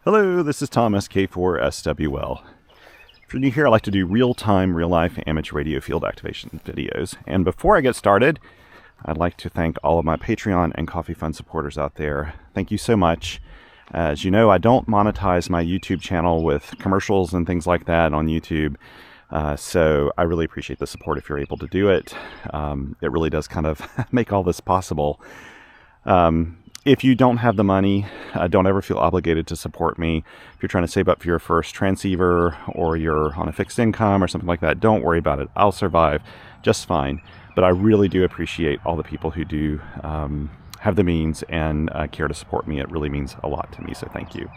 Hello, this is Thomas K4SWL. If you're new here, I like to do real-time, real-life amateur radio field activation videos. And before I get started, I'd like to thank all of my Patreon and Coffee Fund supporters out there. Thank you so much. As you know, I don't monetize my YouTube channel with commercials and things like that on YouTube. So I really appreciate the support if you're able to do it. It really does kind of make all this possible. If you don't have the money, don't ever feel obligated to support me. If you're trying to save up for your first transceiver or you're on a fixed income or something like that, don't worry about it. I'll survive just fine. But I really do appreciate all the people who do have the means and care to support me. It really means a lot to me, so thank you.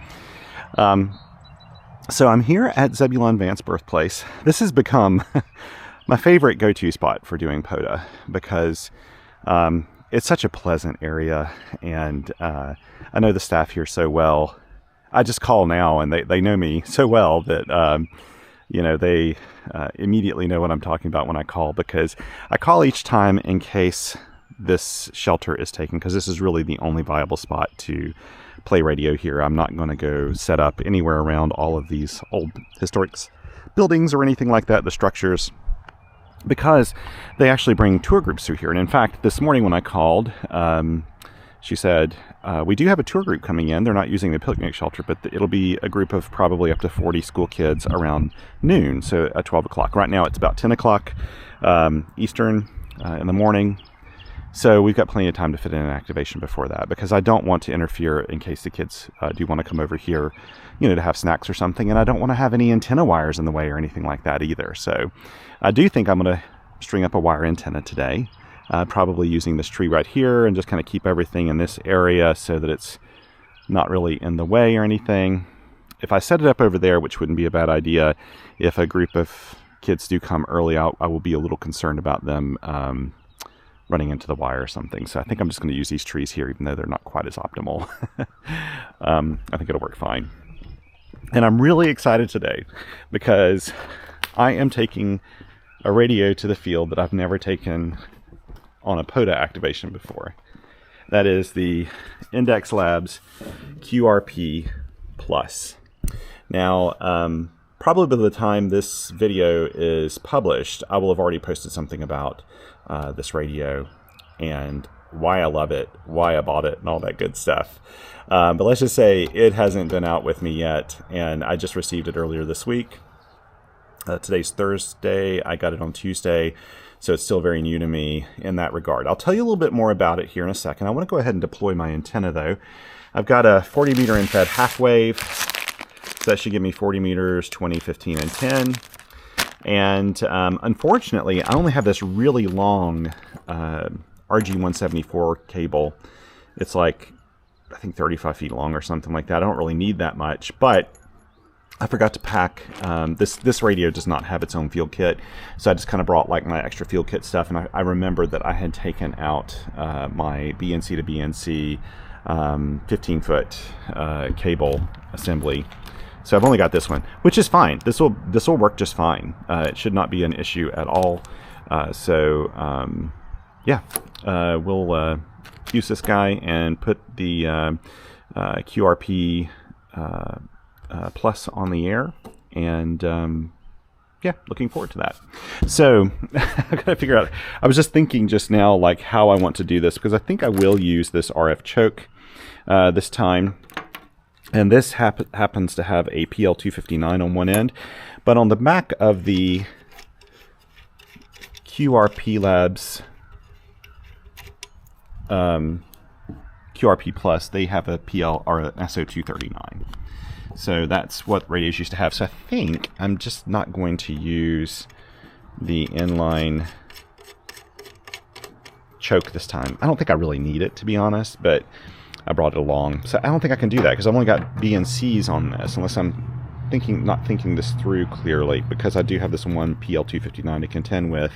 So I'm here at Zebulon Vance birthplace. This has become my favorite go-to spot for doing POTA because it's such a pleasant area, and I know the staff here so well. I just call now, and they know me so well that they immediately know what I'm talking about when I call, because I call each time in case this shelter is taken, because this is really the only viable spot to play radio here. I'm not going to go set up anywhere around all of these old historic buildings or anything like that, the structures, because they actually bring tour groups through here. And in fact, this morning when I called, she said, we do have a tour group coming in. They're not using the picnic shelter, but it'll be a group of probably up to 40 school kids around noon, so at 12 o'clock. Right now it's about 10 o'clock Eastern in the morning. So we've got plenty of time to fit in an activation before that, because I don't want to interfere in case the kids do want to come over here, to have snacks or something. And I don't want to have any antenna wires in the way or anything like that either. So I do think I'm going to string up a wire antenna today, probably using this tree right here, and just kind of keep everything in this area so that it's not really in the way or anything. If I set it up over there, which wouldn't be a bad idea, if a group of kids do come early, I will be a little concerned about them running into the wire or something. So I think I'm just going to use these trees here, even though they're not quite as optimal. I think it'll work fine. And I'm really excited today because I am taking a radio to the field that I've never taken on a POTA activation before. That is the Index Labs QRP Plus. Now, probably by the time this video is published, I will have already posted something about this radio and why I love it, why I bought it, and all that good stuff. But let's just say it hasn't been out with me yet, and I just received it earlier this week. Today's Thursday. I got it on Tuesday, so it's still very new to me in that regard. I'll tell you a little bit more about it here in a second. I want to go ahead and deploy my antenna, though. I've got a 40 meter infed half wave, so that should give me 40 meters, 20, 15, and 10. And unfortunately, I only have this really long RG174 cable. It's like, I think 35 feet long or something like that. I don't really need that much, but I forgot to pack, this radio does not have its own field kit, so I just kind of brought like my extra field kit stuff, and I remembered that I had taken out my BNC to BNC 15-foot cable assembly. So I've only got this one, which is fine. This will work just fine. It should not be an issue at all. We'll use this guy and put the QRP Plus on the air, and looking forward to that. So I've got to figure out. I was just thinking just now, like how I want to do this, because I think I will use this RF choke this time. And this happens to have a PL259 on one end, but on the back of the QRP Labs QRP Plus, they have a PL or an SO239. So that's what radios used to have. So I think I'm just not going to use the inline choke this time. I don't think I really need it, to be honest, but I brought it along. So I don't think I can do that because I've only got B and C's on this, unless I'm not thinking this through clearly, because I do have this one PL259 to contend with,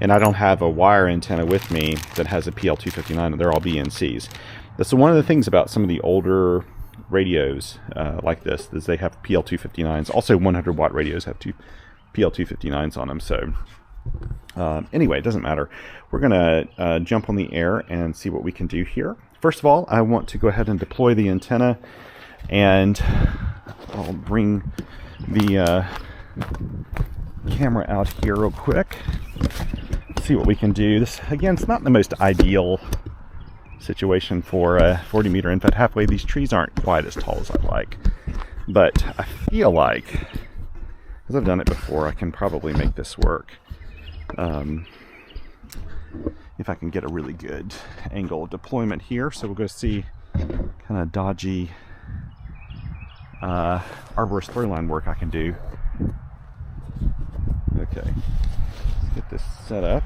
and I don't have a wire antenna with me that has a PL259. They're all B and C's. That's one of the things about some of the older radios like this, is they have PL259s. Also 100 watt radios have two PL259s on them. So anyway, it doesn't matter. We're gonna jump on the air and see what we can do here. First of all, I want to go ahead and deploy the antenna. And I'll bring the camera out here real quick. See what we can do. This, again, it's not the most ideal situation for a 40 meter infed halfway. These trees aren't quite as tall as I'd like, but I feel like, because I've done it before, I can probably make this work. If I can get a really good angle of deployment here. So we'll go see kind of dodgy arborist throw line work I can do. Okay, let's get this set up.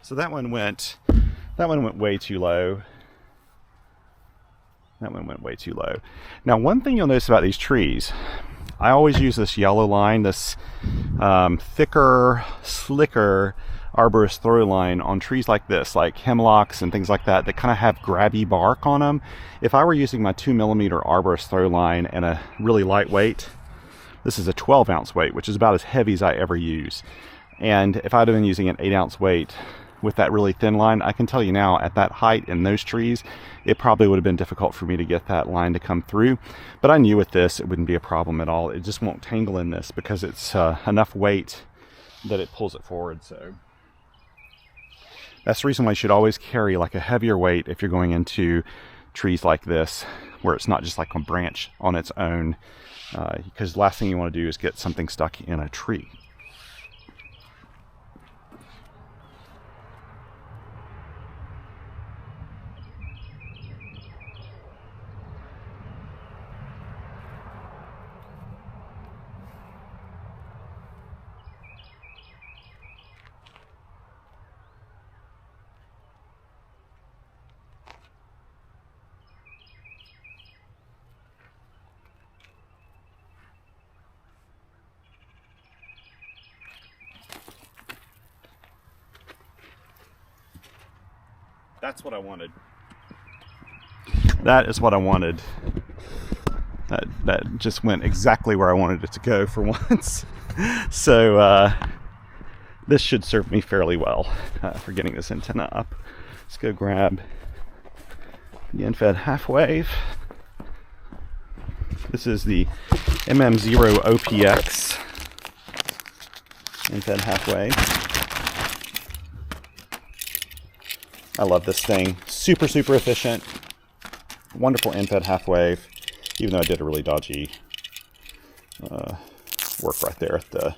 So that one went way too low. That one went way too low. Now, one thing you'll notice about these trees, I always use this yellow line, this thicker, slicker arborist throw line on trees like this, like hemlocks and things like that, that kind of have grabby bark on them. If I were using my 2mm arborist throw line and a really lightweight, this is a 12-ounce weight, which is about as heavy as I ever use. And if I'd have been using an 8-ounce weight with that really thin line, I can tell you now, at that height in those trees, it probably would have been difficult for me to get that line to come through. But I knew with this, it wouldn't be a problem at all. It just won't tangle in this because it's enough weight that it pulls it forward. So that's the reason why you should always carry like a heavier weight if you're going into trees like this, where it's not just like a branch on its own, because the last thing you want to do is get something stuck in a tree. That's what I wanted. That is what I wanted. That just went exactly where I wanted it to go for once. So this should serve me fairly well for getting this antenna up. Let's go grab the infed half wave. This is the MM0 OPX infed half wave. I love this thing. Super, super efficient. Wonderful infed half wave, even though I did a really dodgy work right there at the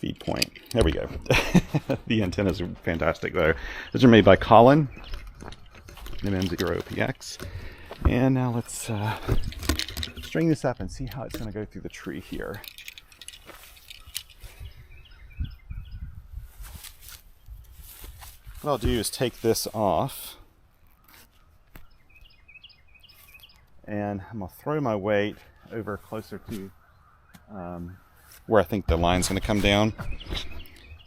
feed point. There we go. The antennas are fantastic though. Those are made by Colin, MM0 OPX. And now let's string this up and see how it's going to go through the tree here. What I'll do is take this off, and I'm going to throw my weight over closer to where I think the line's going to come down.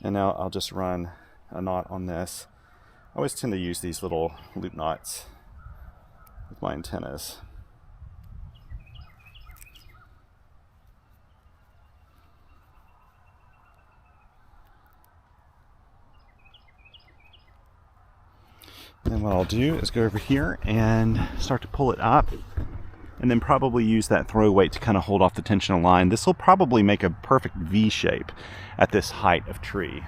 And now I'll just run a knot on this. I always tend to use these little loop knots with my antennas. And what I'll do is go over here and start to pull it up, and then probably use that throw weight to kind of hold off the tension line. This will probably make a perfect V shape at this height of tree.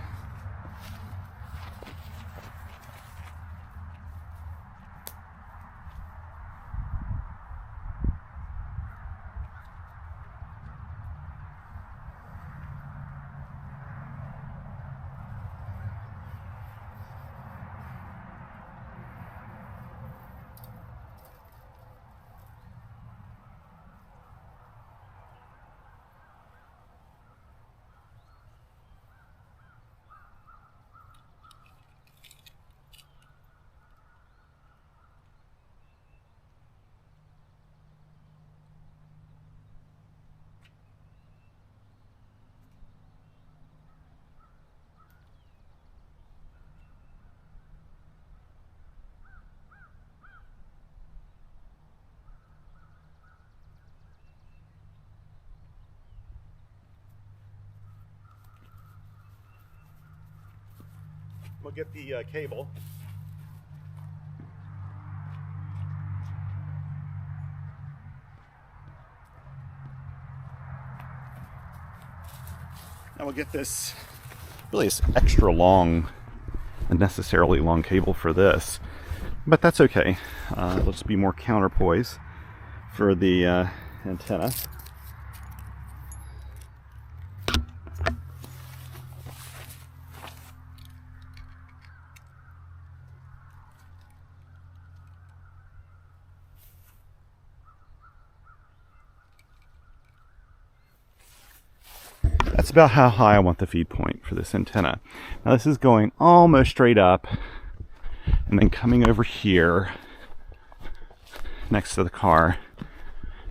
we'll get the cable. Now we'll get this, really this extra long, unnecessarily long cable for this, but that's okay. It'll just be more counterpoise for the antenna. That's about how high I want the feed point for this antenna. Now this is going almost straight up and then coming over here next to the car,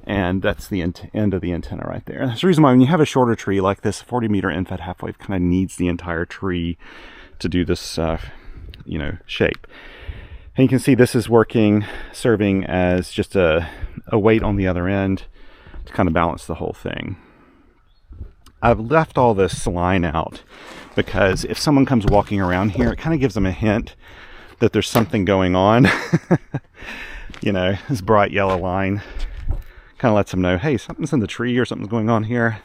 and that's the end of the antenna right there. That's the reason why when you have a shorter tree like this, 40-meter end-fed half-wave kind of needs the entire tree to do this you know, shape. And you can see this is working, serving as just a weight on the other end to kind of balance the whole thing. I've left all this line out because if someone comes walking around here, it kind of gives them a hint that there's something going on. You know, this bright yellow line kind of lets them know, hey, something's in the tree or something's going on here.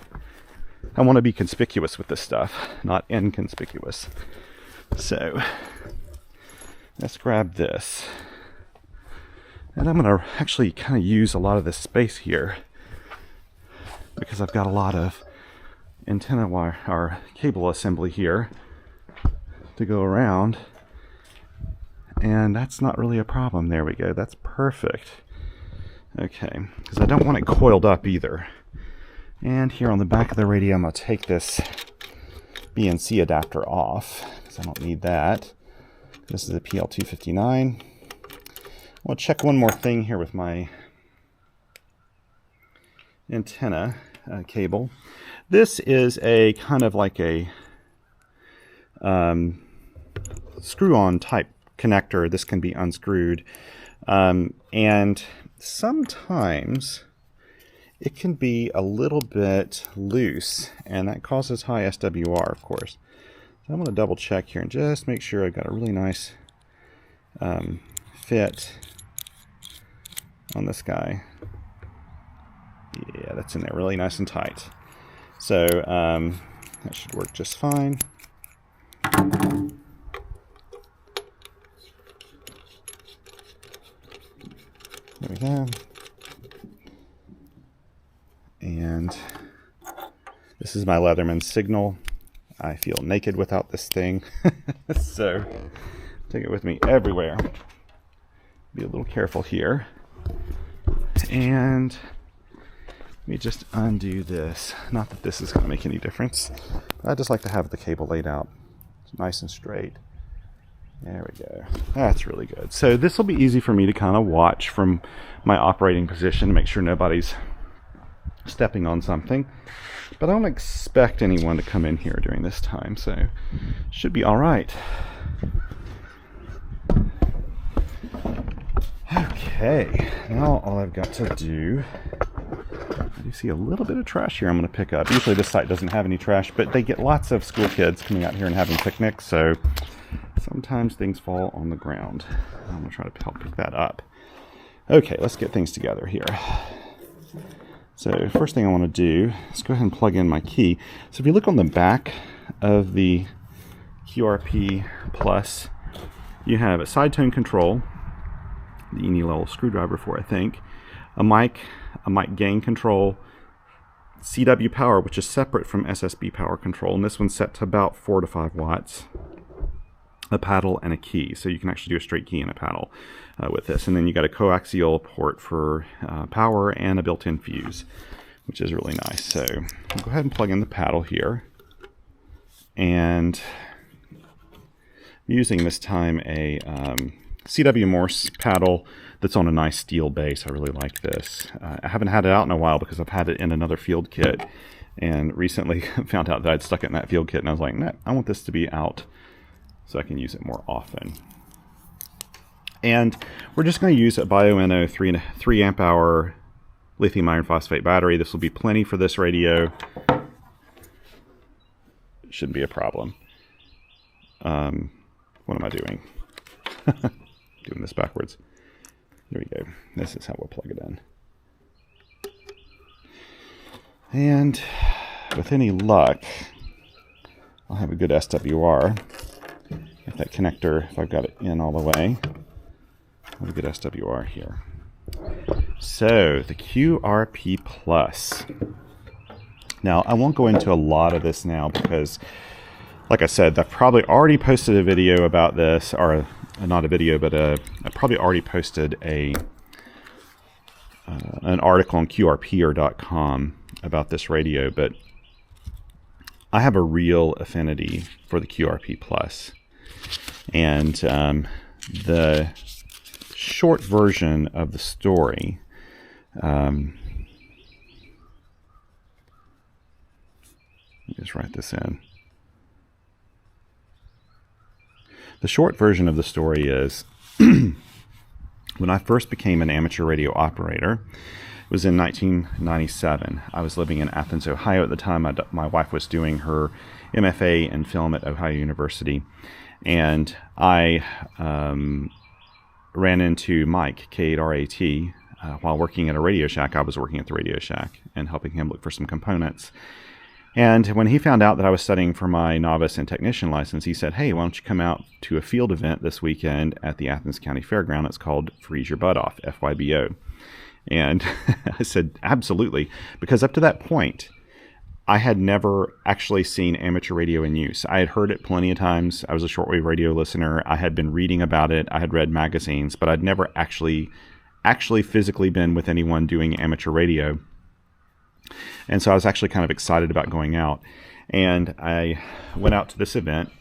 I want to be conspicuous with this stuff, not inconspicuous. So let's grab this. And I'm going to actually kind of use a lot of this space here because I've got a lot of antenna wire or cable assembly here to go around, and that's not really a problem. There we go, that's perfect. Okay, because I don't want it coiled up either. And here on the back of the radio, I'm going to take this BNC adapter off because I don't need that. This is a PL259. I'll check one more thing here with my antenna cable. This is a kind of like a screw-on type connector. This can be unscrewed, and sometimes it can be a little bit loose, and that causes high SWR, of course. So I'm going to double check here and just make sure I've got a really nice fit on this guy. Yeah, that's in there really nice and tight. So that should work just fine. There we go. And this is my Leatherman signal. I feel naked without this thing. So take it with me everywhere. Be a little careful here. And let me just undo this. Not that this is going to make any difference. I just like to have the cable laid out nice and straight. There we go. That's really good. So this will be easy for me to kind of watch from my operating position to make sure nobody's stepping on something. But I don't expect anyone to come in here during this time, so should be all right. Okay, now all I've got to do, I do see a little bit of trash here I'm going to pick up. Usually this site doesn't have any trash, but they get lots of school kids coming out here and having picnics, so sometimes things fall on the ground. I'm going to try to help pick that up. Okay, let's get things together here. So first thing I want to do is go ahead and plug in my key. So if you look on the back of the QRP Plus, you have a side tone control that you need a little screwdriver for, I think, a mic gain control, CW power, which is separate from SSB power control, and this one's set to about 4 to 5 watts, a paddle, and a key. So you can actually do a straight key and a paddle with this. And then you got a coaxial port for power and a built-in fuse, which is really nice. So I'll go ahead and plug in the paddle here. And I'm using this time a CW Morse paddle that's on a nice steel base. I really like this. I haven't had it out in a while because I've had it in another field kit, and recently found out that I'd stuck it in that field kit, and I was like, nah, I want this to be out so I can use it more often. And we're just going to use a Bioenno 3 amp hour lithium iron phosphate battery. This will be plenty for this radio. Shouldn't be a problem. What am I doing? Doing this backwards. There we go. This is how we'll plug it in. And with any luck, I'll have a good SWR. If that connector, if I've got it in all the way, I'll have a good SWR here. So the QRP Plus. Now I won't go into a lot of this now because, like I said, I've probably already posted a video about this, or not a video, but I probably already posted an article on QRP.com about this radio, but I have a real affinity for the QRP Plus. And the short version of the story, let me just write this in. The short version of the story is when I first became an amateur radio operator, it was in 1997. I was living in Athens, Ohio at the time. My wife was doing her MFA in film at Ohio University. And I ran into Mike, K8RAT, while working at a Radio Shack. I was working at the Radio Shack and helping him look for some components. And when he found out that I was studying for my novice and technician license, he said, hey, why don't you come out to a field event this weekend at the Athens County Fairground? It's called Freeze Your Butt Off, FYBO. And I said, absolutely, because up to that point, I had never actually seen amateur radio in use. I had heard it plenty of times. I was a shortwave radio listener. I had been reading about it. I had read magazines, but I'd never actually physically been with anyone doing amateur radio. And so I was actually kind of excited about going out. And I went out to this event.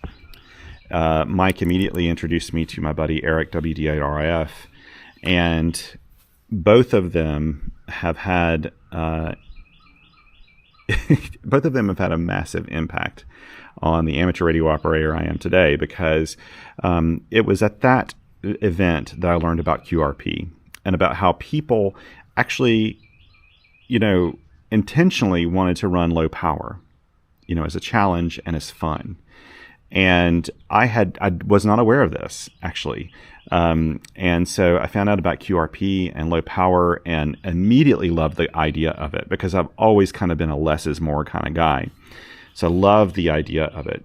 Mike immediately introduced me to my buddy Eric, WD8RIF. And both of them have had a massive impact on the amateur radio operator I am today, because it was at that event that I learned about QRP and about how people actually, intentionally wanted to run low power, as a challenge and as fun. And I was not aware of this, actually. And so I found out about QRP and low power and immediately loved the idea of it, because I've always kind of been a less is more kind of guy. So I loved the idea of it.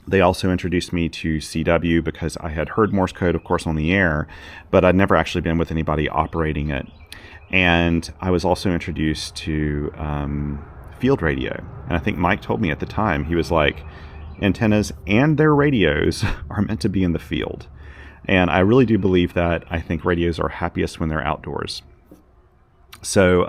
They also introduced me to CW because I had heard Morse code, of course, on the air, but I'd never actually been with anybody operating it. And I was also introduced to field radio. And I think Mike told me at the time, he was like, antennas and their radios are meant to be in the field. And I really do believe that. I think radios are happiest when they're outdoors. So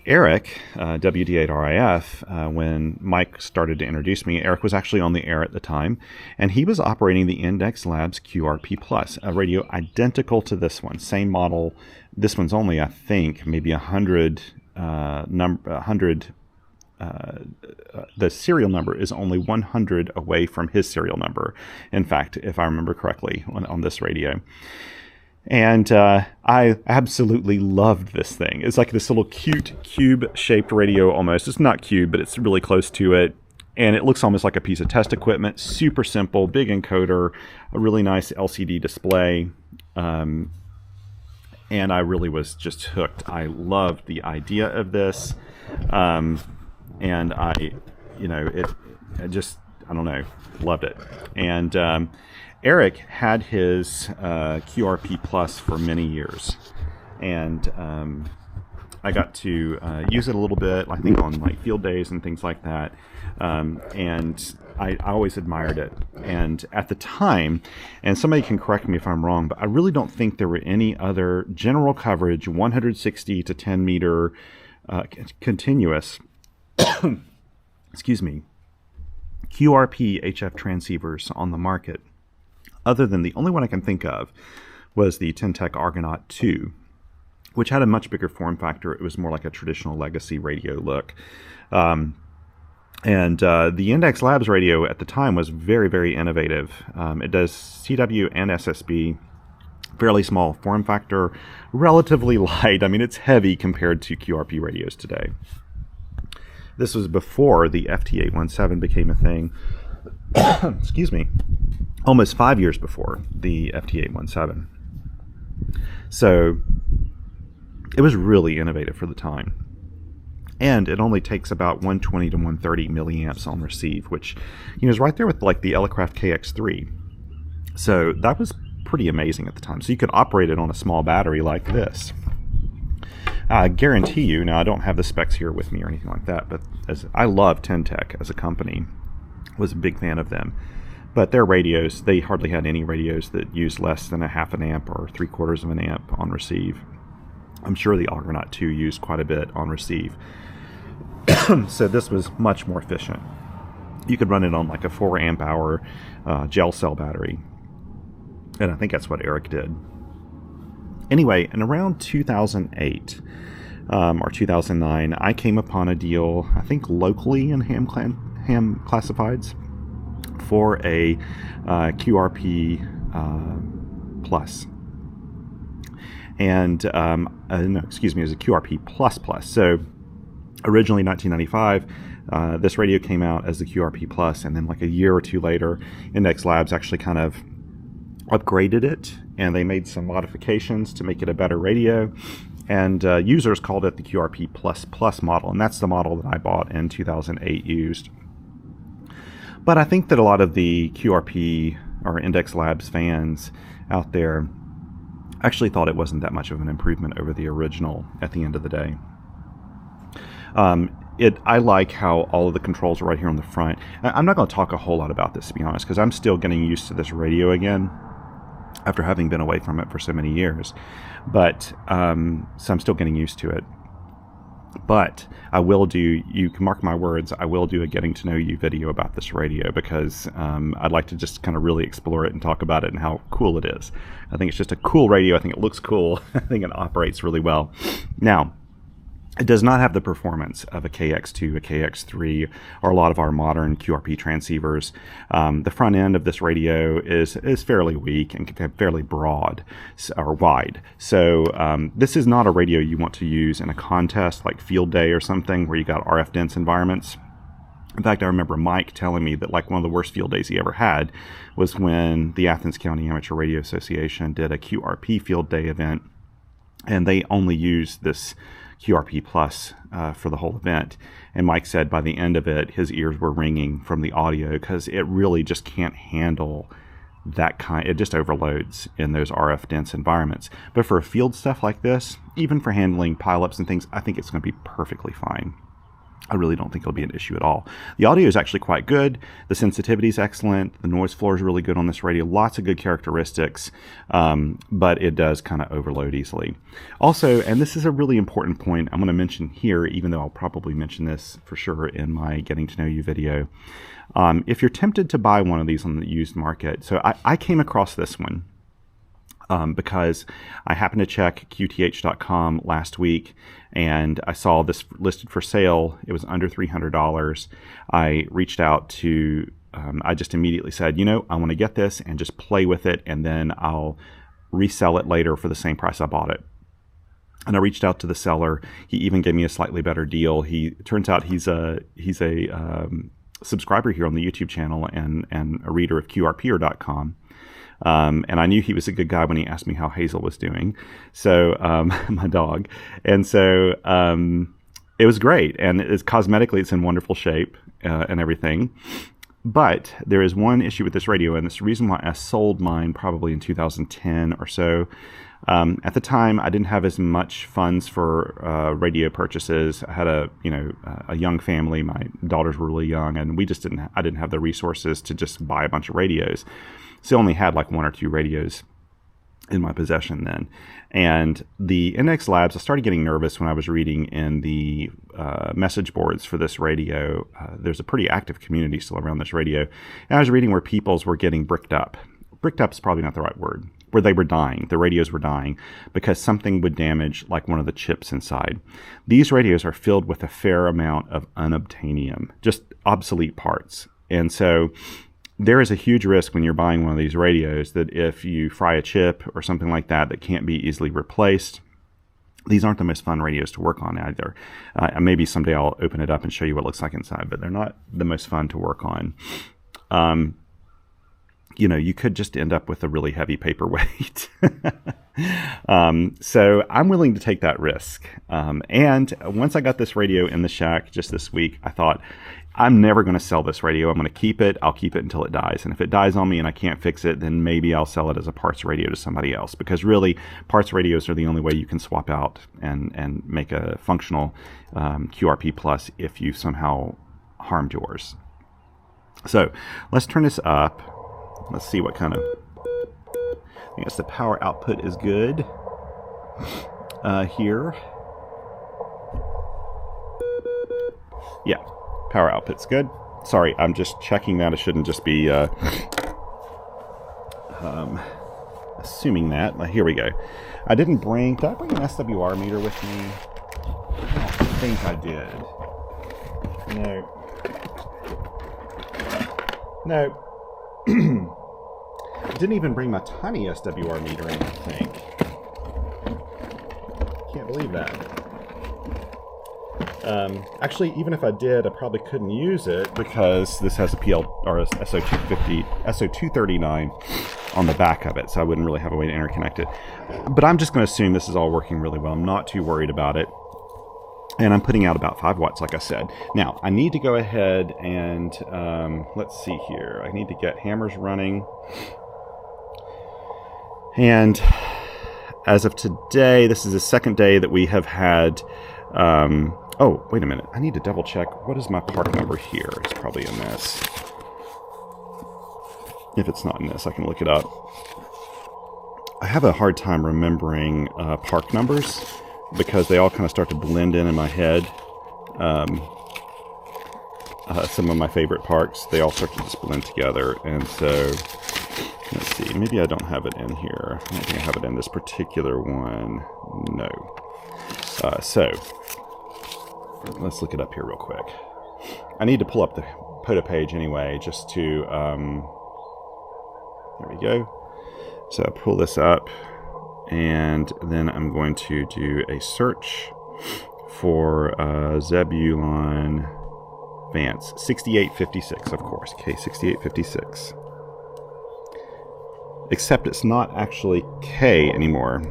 Eric, WD8RIF, when Mike started to introduce me, Eric was actually on the air at the time, and he was operating the Index Labs QRP Plus, a radio identical to this one, same model. This one's only, I think, maybe 100 the serial number is only 100 away from his serial number, in fact, if I remember correctly, on this radio. And I absolutely loved this thing. It's like this little cute cube-shaped radio almost. It's not cube, but it's really close to it. And it looks almost like a piece of test equipment. Super simple, big encoder, a really nice LCD display. And I really was just hooked. I loved the idea of this. And I don't know, loved it. And Eric had his QRP Plus for many years, and I got to use it a little bit, I think on like field days and things like that, and I always admired it. And at the time, and somebody can correct me if I'm wrong, but I really don't think there were any other general coverage 160 to 10 meter continuous excuse me, QRP HF transceivers on the market, other than the only one I can think of was the Tentec Argonaut 2, which had a much bigger form factor. It was more like a traditional legacy radio look. And the Index Labs radio at the time was very, very innovative. It does CW and SSB, fairly small form factor, relatively light. I mean, it's heavy compared to QRP radios today. This was before the FT817 became a thing. Excuse me. almost 5 years before the FT817. So it was really innovative for the time. And it only takes about 120 to 130 milliamps on receive, which is right there with like the Elecraft KX3. So that was pretty amazing at the time. So you could operate it on a small battery like this. I guarantee you, now I don't have the specs here with me or anything like that, but as I love Tentec as a company, was a big fan of them. But their radios, they hardly had any radios that used less than a half an amp or 3/4 of an amp on receive. I'm sure the Argonaut 2 used quite a bit on receive. So this was much more efficient. You could run it on like a 4 amp hour gel cell battery. And I think that's what Eric did. Anyway, in around 2008 or 2009, I came upon a deal, I think locally in Ham Classifieds, for a QRP Plus. And, no, excuse me, it was a QRP Plus Plus. So originally 1995, this radio came out as the QRP Plus, and then like a year or two later, Index Labs actually kind of upgraded it, and they made some modifications to make it a better radio, and users called it the QRP Plus Plus model, and that's the model that I bought in 2008 used. But I think that a lot of the QRP or Index Labs fans out there actually thought it wasn't that much of an improvement over the original at the end of the day. I like how all of the controls are right here on the front. I'm not going to talk a whole lot about this, to be honest, because I'm still getting used to this radio again after having been away from it for so many years. But so I'm still getting used to it. But I will do, you can mark my words, I will do a getting to know you video about this radio, because I'd like to just kind of really explore it and talk about it and how cool it is. I think it's just a cool radio. I think it looks cool. I think it operates really well. Now, it does not have the performance of a KX2, a KX3, or a lot of our modern QRP transceivers. The front end of this radio is fairly weak and fairly broad or wide. So this is not a radio you want to use in a contest like Field Day or something where you got RF dense environments. In fact, I remember Mike telling me that like one of the worst field days he ever had was when the Athens County Amateur Radio Association did a QRP Field Day event, and they only used this QRP Plus for the whole event. And Mike said by the end of it, his ears were ringing from the audio because it really just can't handle that kind. It just overloads in those RF dense environments. But for field stuff like this, even for handling pileups and things, I think it's going to be perfectly fine. I really don't think it'll be an issue at all. The audio is actually quite good. The sensitivity is excellent. The noise floor is really good on this radio. Lots of good characteristics, but it does kind of overload easily. Also, and this is a really important point I'm going to mention here, even though I'll probably mention this for sure in my Getting to Know You video. If you're tempted to buy one of these on the used market, so I came across this one because I happened to check QTH.com last week, and I saw this listed for sale. It was under $300. I reached out to, I just immediately said, I want to get this and just play with it, and then I'll resell it later for the same price I bought it. And I reached out to the seller. He even gave me a slightly better deal. Turns out he's a subscriber here on the YouTube channel and a reader of QRPer.com. And I knew he was a good guy when he asked me how Hazel was doing. So, my dog. And so, it was great. And cosmetically, it's in wonderful shape, and everything. But there is one issue with this radio, and it's the reason why I sold mine probably in 2010 or so. At the time, I didn't have as much funds for radio purchases. I had a young family. My daughters were really young, and I didn't have the resources to just buy a bunch of radios. So I only had like 1 or 2 radios in my possession then. And the Index Labs, I started getting nervous when I was reading in the message boards for this radio. There's a pretty active community still around this radio. And I was reading where people's were getting bricked up. Bricked up is probably not the right word. Where they were dying. The radios were dying because something would damage like one of the chips inside. These radios are filled with a fair amount of unobtainium, just obsolete parts. And so there is a huge risk when you're buying one of these radios that if you fry a chip or something like that can't be easily replaced, these aren't the most fun radios to work on either. Maybe someday I'll open it up and show you what it looks like inside, but they're not the most fun to work on. you could just end up with a really heavy paperweight. So I'm willing to take that risk. And once I got this radio in the shack just this week, I thought, I'm never going to sell this radio. I'm going to keep it. I'll keep it until it dies. And if it dies on me and I can't fix it, then maybe I'll sell it as a parts radio to somebody else. Because really, parts radios are the only way you can swap out and make a functional QRP Plus if you somehow harmed yours. So let's turn this up. Let's see what kind of... I guess the power output is good here. Yeah. Power output's good. Sorry, I'm just checking that. I shouldn't just be assuming that. Here we go. Did I bring an SWR meter with me? I don't think I did. No. I didn't even bring my tiny SWR meter in, I think. Can't believe that. Actually, even if I did, I probably couldn't use it because this has a SO239 on the back of it, so I wouldn't really have a way to interconnect it. But I'm just going to assume this is all working really well. I'm not too worried about it. And I'm putting out about 5 watts, like I said. Now, I need to go ahead and, let's see here. I need to get hammers running. And as of today, this is the second day that we have had... oh, wait a minute. I need to double check. What is my park number here? It's probably in this. If it's not in this, I can look it up. I have a hard time remembering park numbers because they all kind of start to blend in my head. Some of my favorite parks, they all start to just blend together. And so, let's see. Maybe I don't have it in here. I don't think I have it in this particular one. No. So... let's look it up here real quick. I need to pull up the POTA page anyway, just to, there we go. So I'll pull this up, and then I'm going to do a search for Zebulon Vance. 6856, of course. Okay, 6856. Except it's not actually K anymore.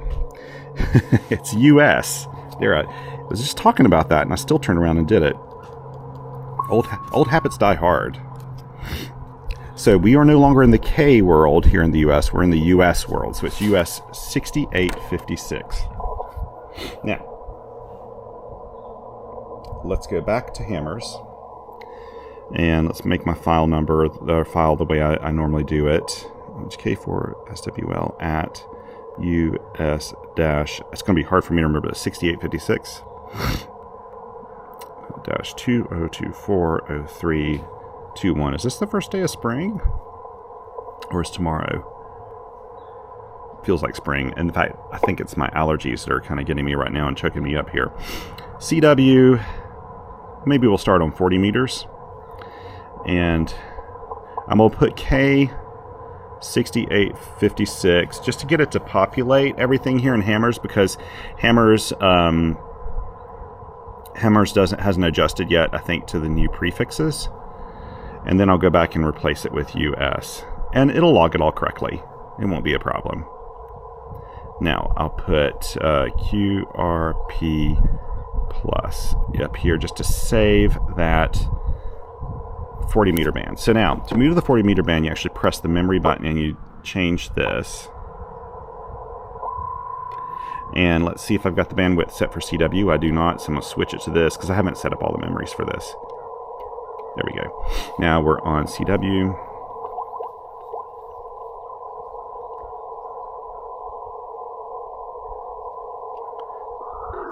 It's US. There, I was just talking about that, and I still turned around and did it. Old habits die hard. So we are no longer in the K world here in the US. We're in the US world. So it's US 6856. Now, let's go back to hammers. And let's make my file number, the file the way I normally do it. K4SWL at US dash, it's going to be hard for me to remember, 6856 dash 20240321. Is this the first day of spring? Or is tomorrow? Feels like spring. In fact, I think it's my allergies that are kind of getting me right now and choking me up here. CW, maybe we'll start on 40 meters. And I'm going to put K 6856 just to get it to populate everything here in hammers, because hammers hasn't adjusted yet, I think, to the new prefixes. And then I'll go back and replace it with US, and it'll log it all correctly. It won't be a problem. Now I'll put QRP plus up here just to save that 40 meter band. So now, to move to the 40 meter band, you actually press the memory button and you change this. And let's see if I've got the bandwidth set for CW. I do not, so I'm going to switch it to this because I haven't set up all the memories for this. There we go. Now we're on CW.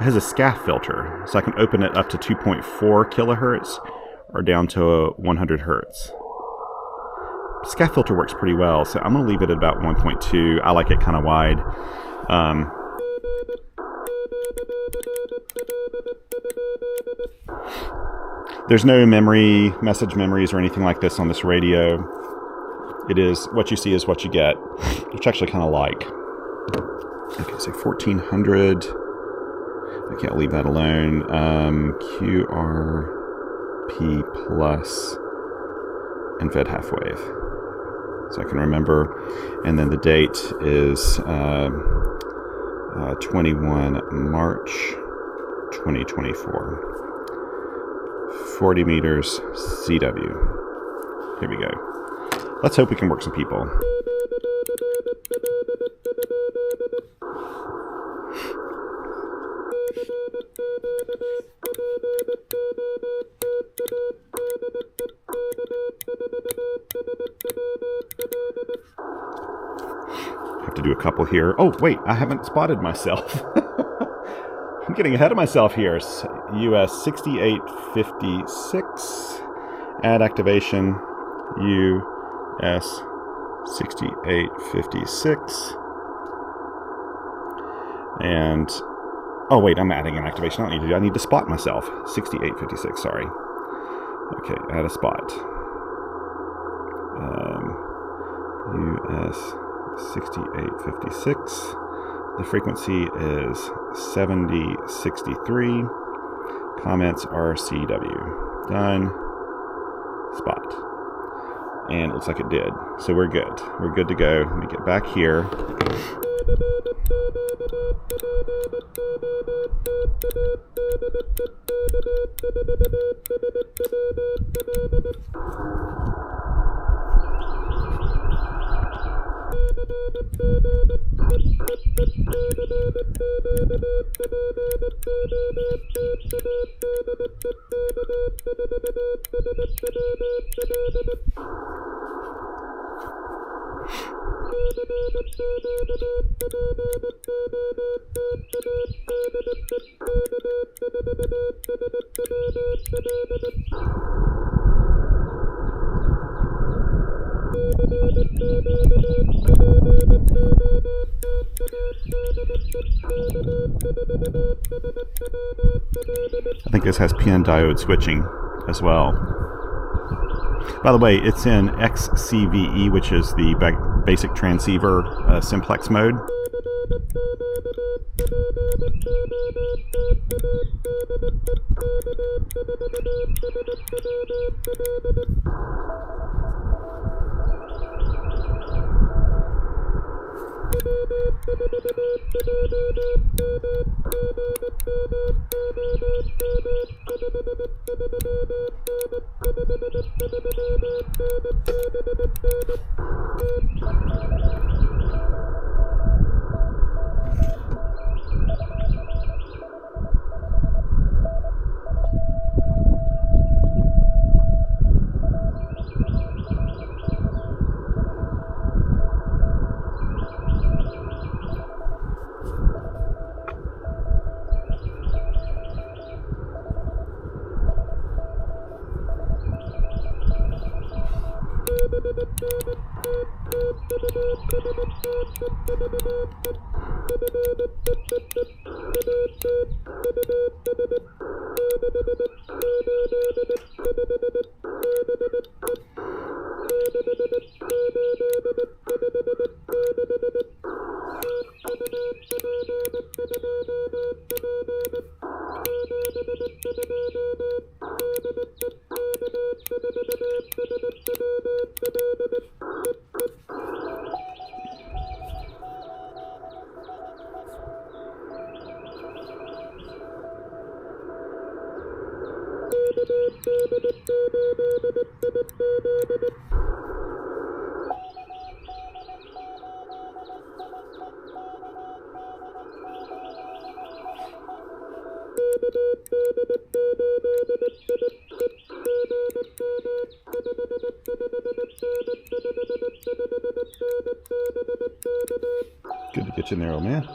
It has a SCAF filter, so I can open it up to 2.4 kilohertz or down to 100 hertz. SCAF filter works pretty well, so I'm going to leave it at about 1.2. I like it kind of wide. There's no message memories or anything like this on this radio. It is, what you see is what you get, which I actually kind of like. Okay, so 1400. I can't leave that alone. QRP plus and fed half wave. so I can remember. And then the date is 21 March 2024. 40 meters CW. Here we go. Let's hope we can work some people. Have to do a couple here. Oh, wait, I haven't spotted myself. I'm getting ahead of myself here. US 6856. Add activation. US 6856. And, oh wait, I'm adding an activation. I need to spot myself. 6856, sorry. Okay, add a spot. US 6856. The frequency is 7063. Comments RCW. Done. Spot. And it looks like it did. So we're good. We're good to go. Let me get back here. I think this has PN diode switching as well. By the way, it's in XCVE, which is the basic transceiver simplex mode. Good to get you in there, old man.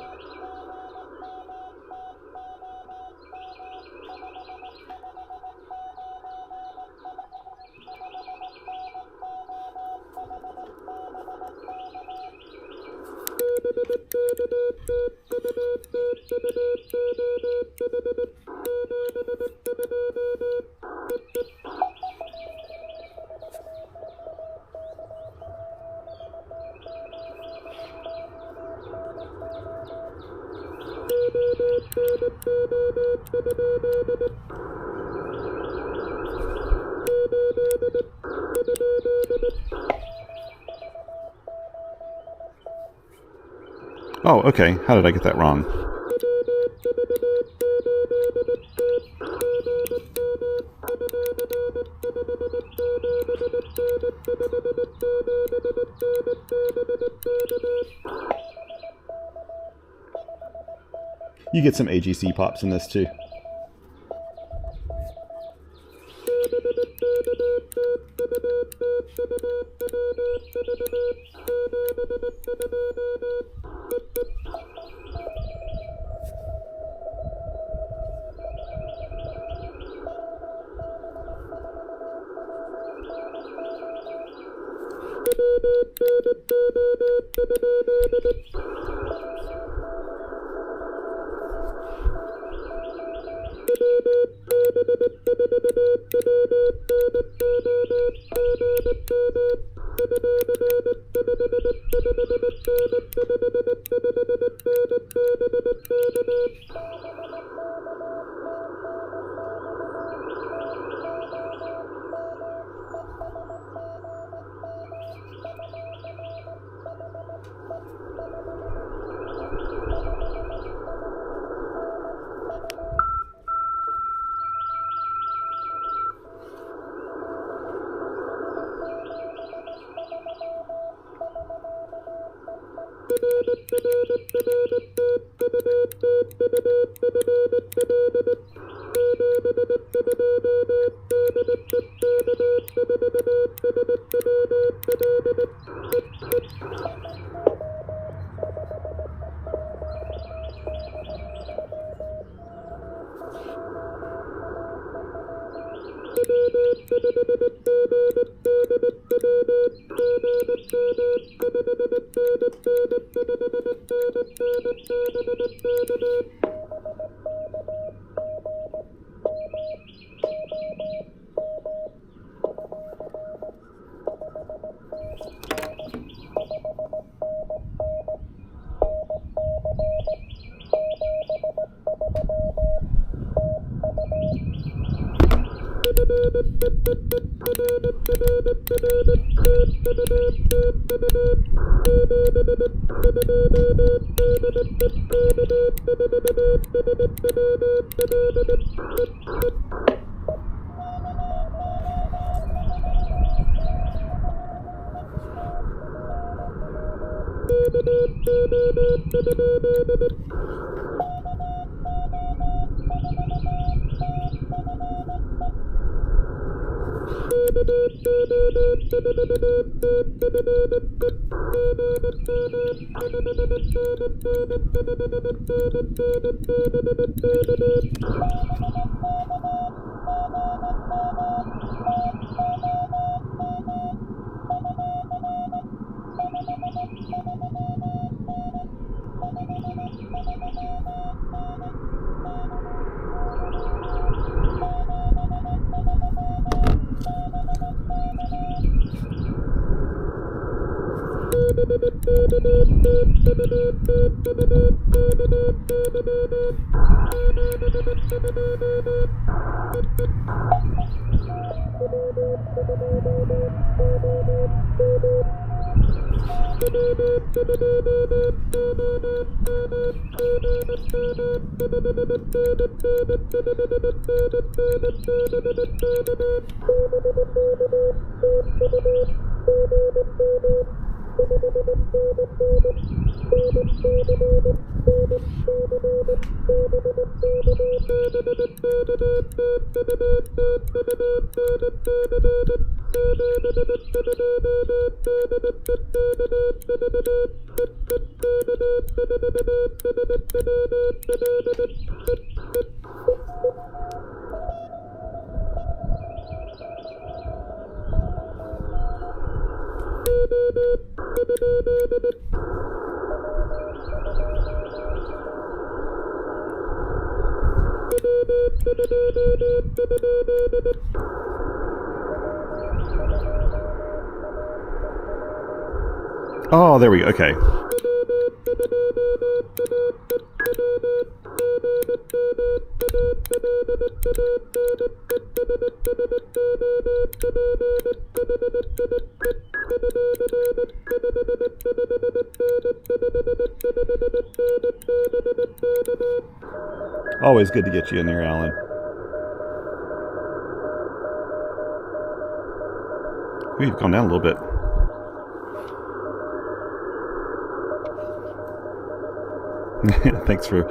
Oh, okay. How did I get that wrong? You get some AGC pops in this too. Oh, there we go. Okay. Always good to get you in there, Alan. Ooh, you've gone down a little bit. Thanks for...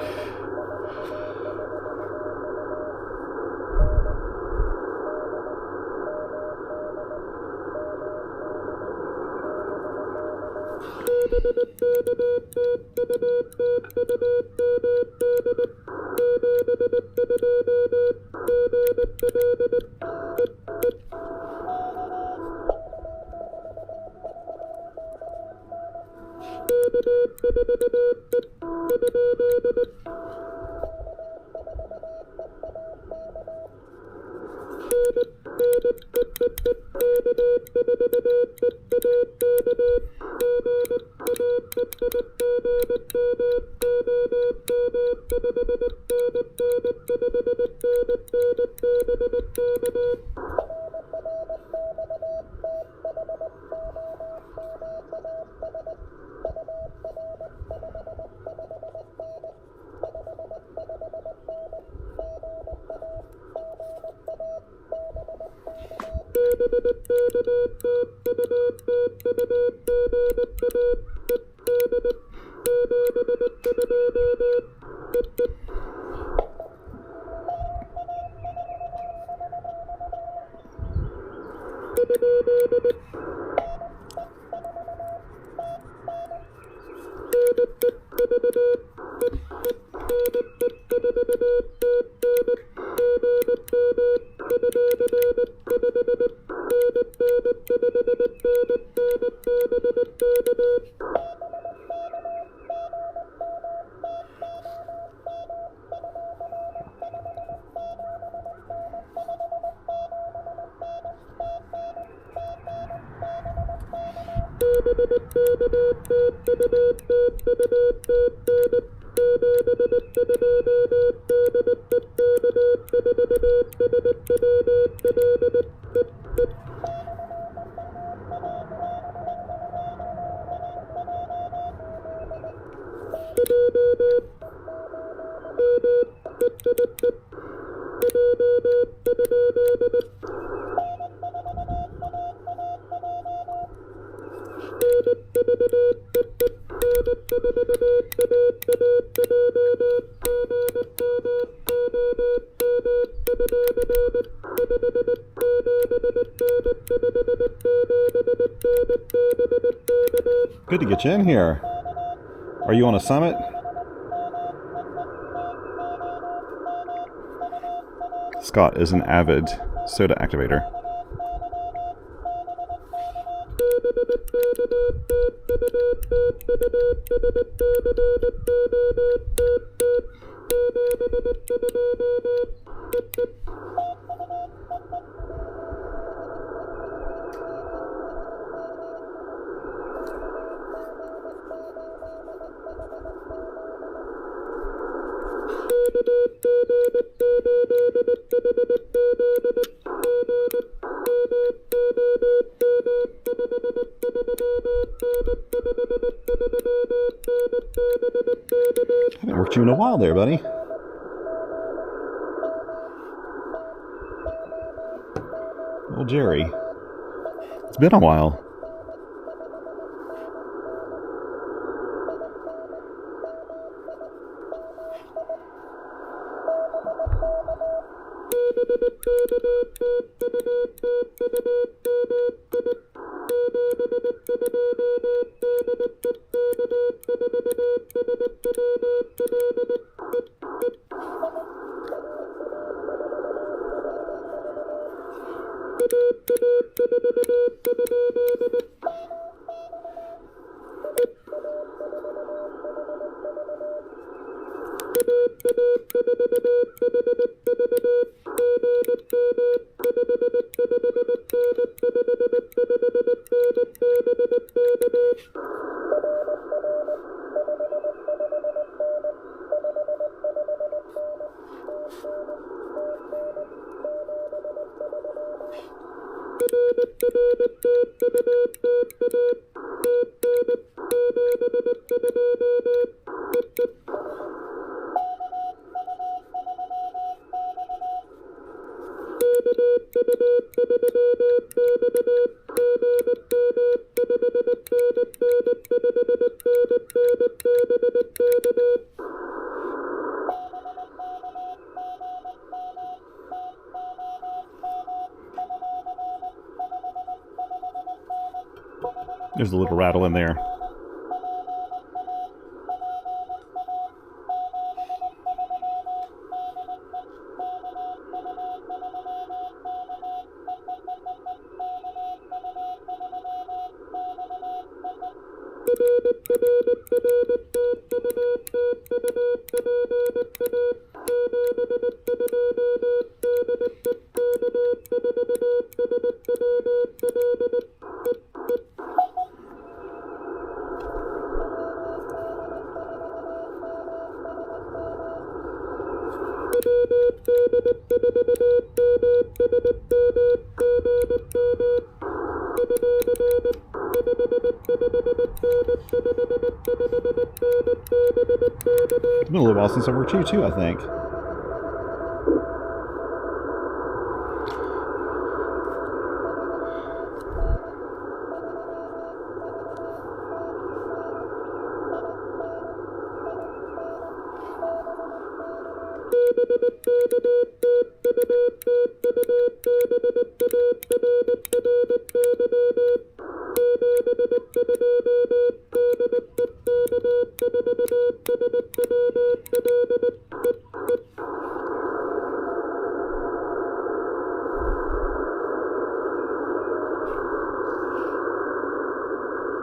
Good to get you in here. Are you on a summit? Scott is an avid soda activator. Haven't worked you in a while there, buddy. Old Jerry. It's been a while. There's a little rattle in there. It's been a little while since I worked you too, I think.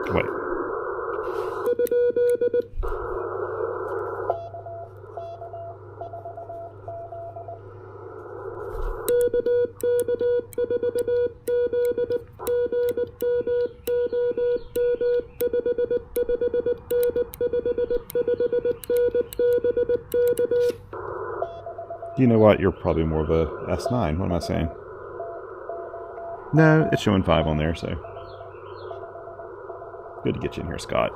Wait. You know what? You're probably more of a S9. What am I saying? No, it's showing 5 on there, so. Good to get you in here, Scott.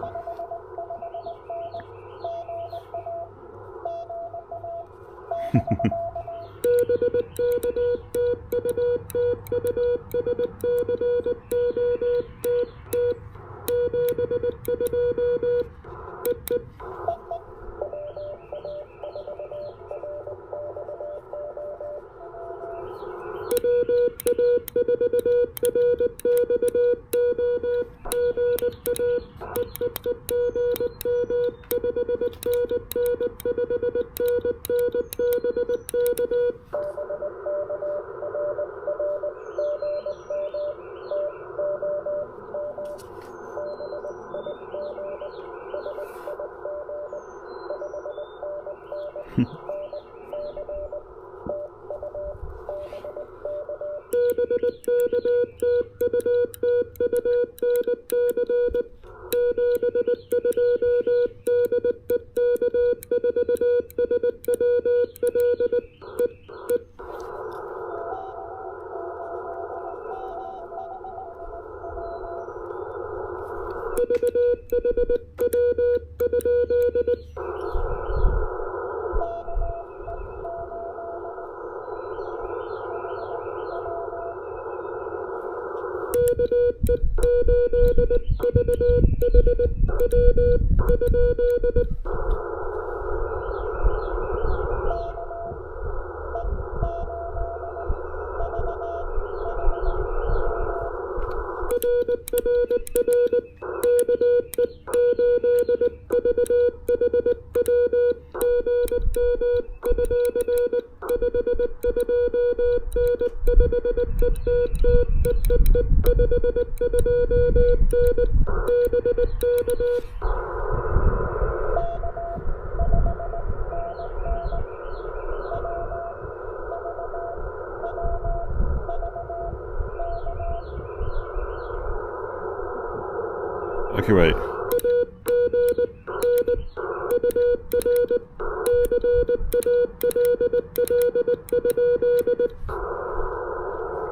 Okay, wait.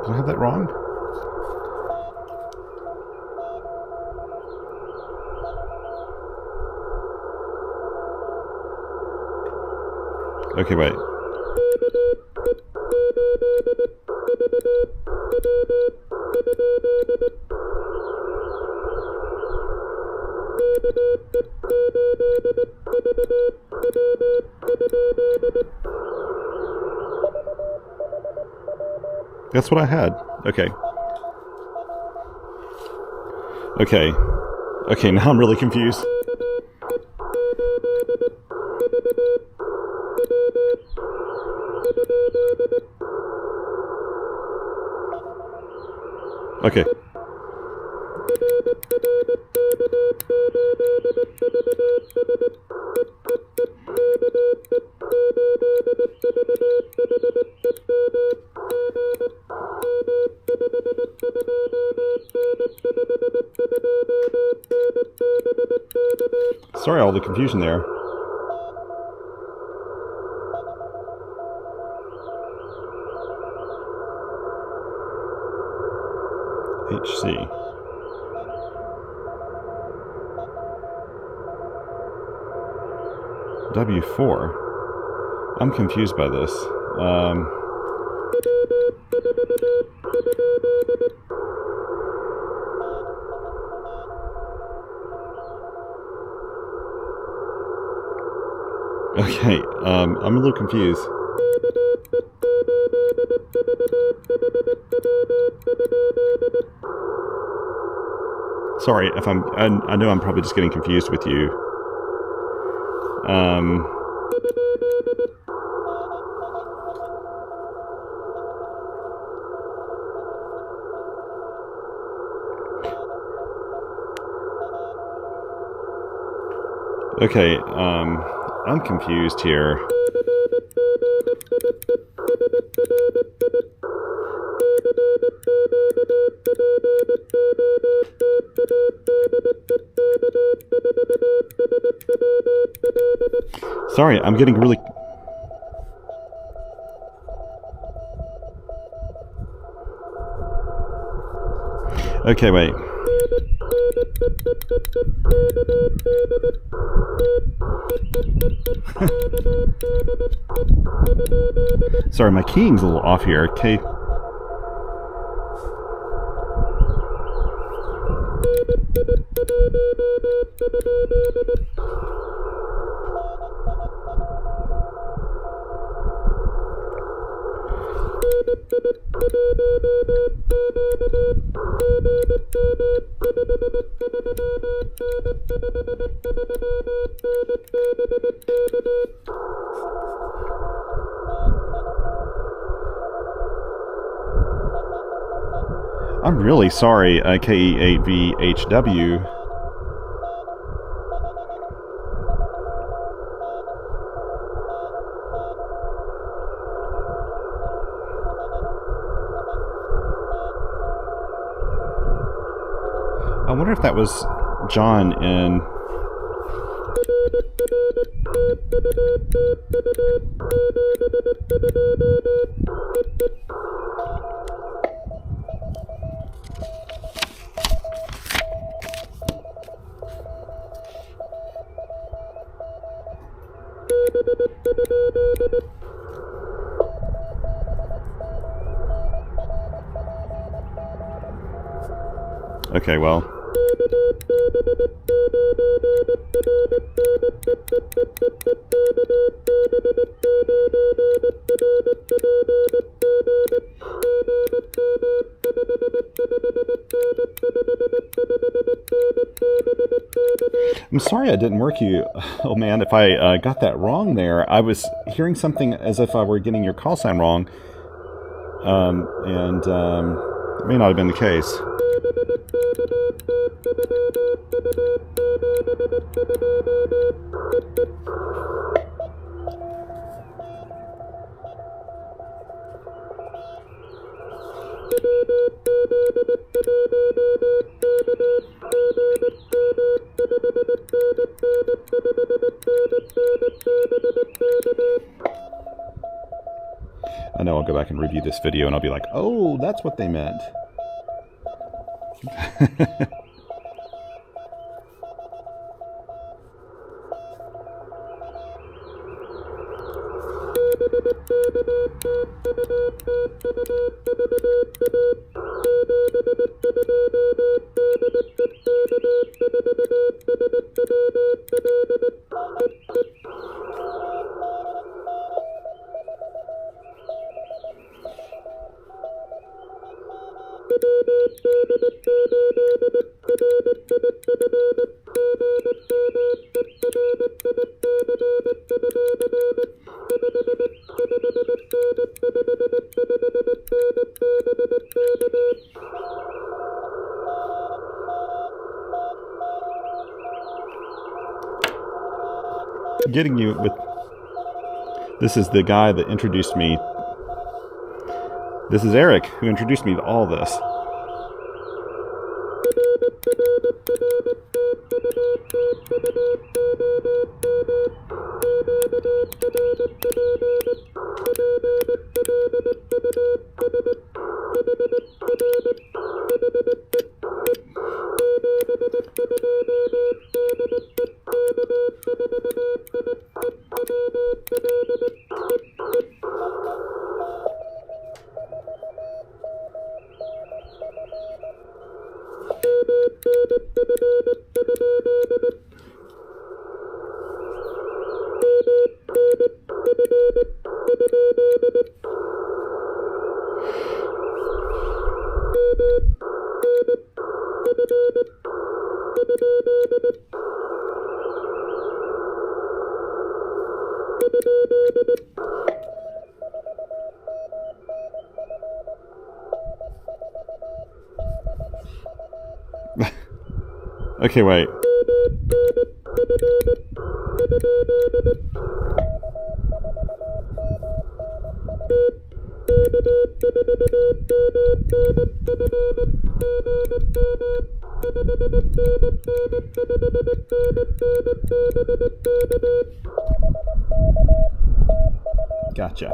Did I have that wrong? Okay, wait. That's what I had. Okay. Okay. Okay, now I'm really confused. Okay. Sorry, all the confusion there. HC. W4. I'm confused by this. Okay, I'm a little confused. Sorry if I know I'm probably just getting confused with you. Okay, I'm confused here. Sorry, I'm getting really... Okay, wait. Sorry, my keying's a little off here. Okay. I'm really sorry, KE8VHW. I wonder if that was John in... Okay, well... I'm sorry I didn't work you. Oh man, if I got that wrong there. I was hearing something as if I were getting your call sign wrong. It may not have been the case. I know I'll go back and review this video and I'll be like, oh, that's what they meant. Getting you with, this is the guy that introduced me. This is Eric, who introduced me to all this. Okay, wait. Gotcha.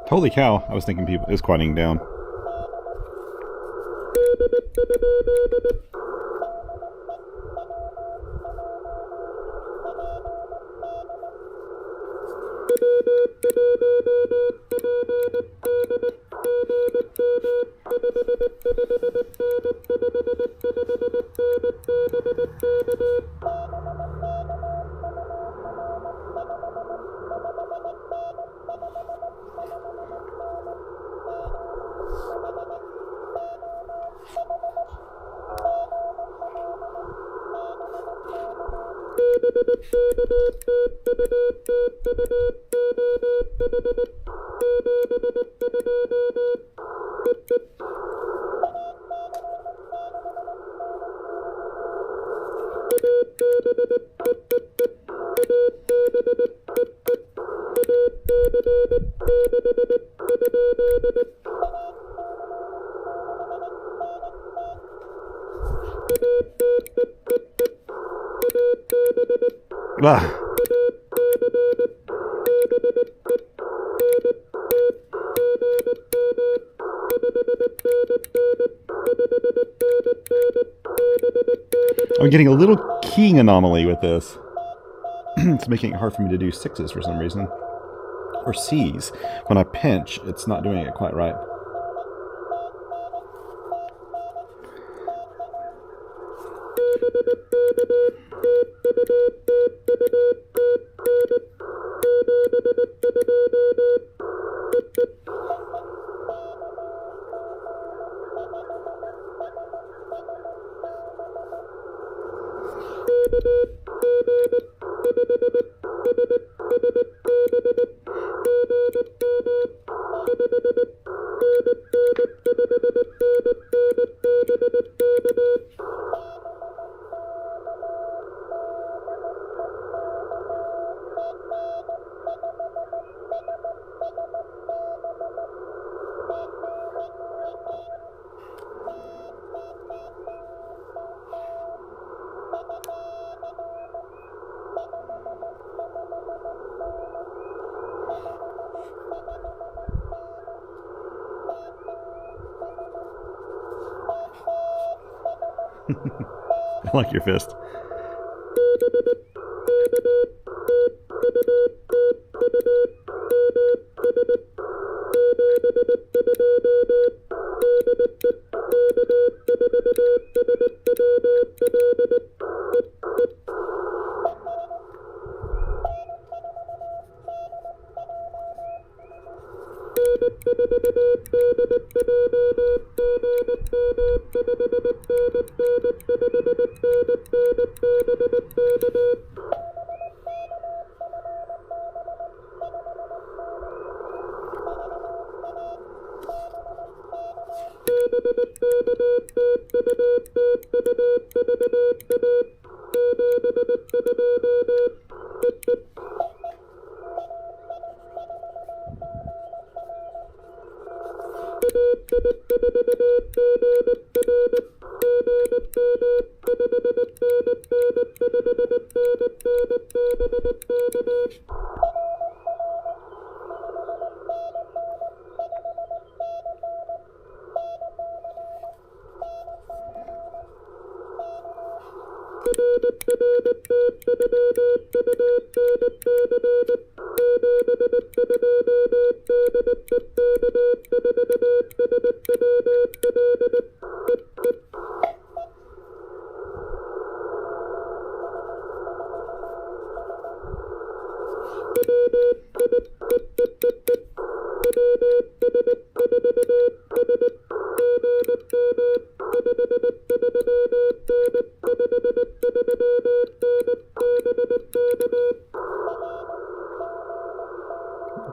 Holy cow, I was thinking it was quieting down. Ah. I'm getting a little keying anomaly with this. It's making it hard for me to do 6s for some reason. Or C's. When I pinch, it's not doing it quite right. I like your fist.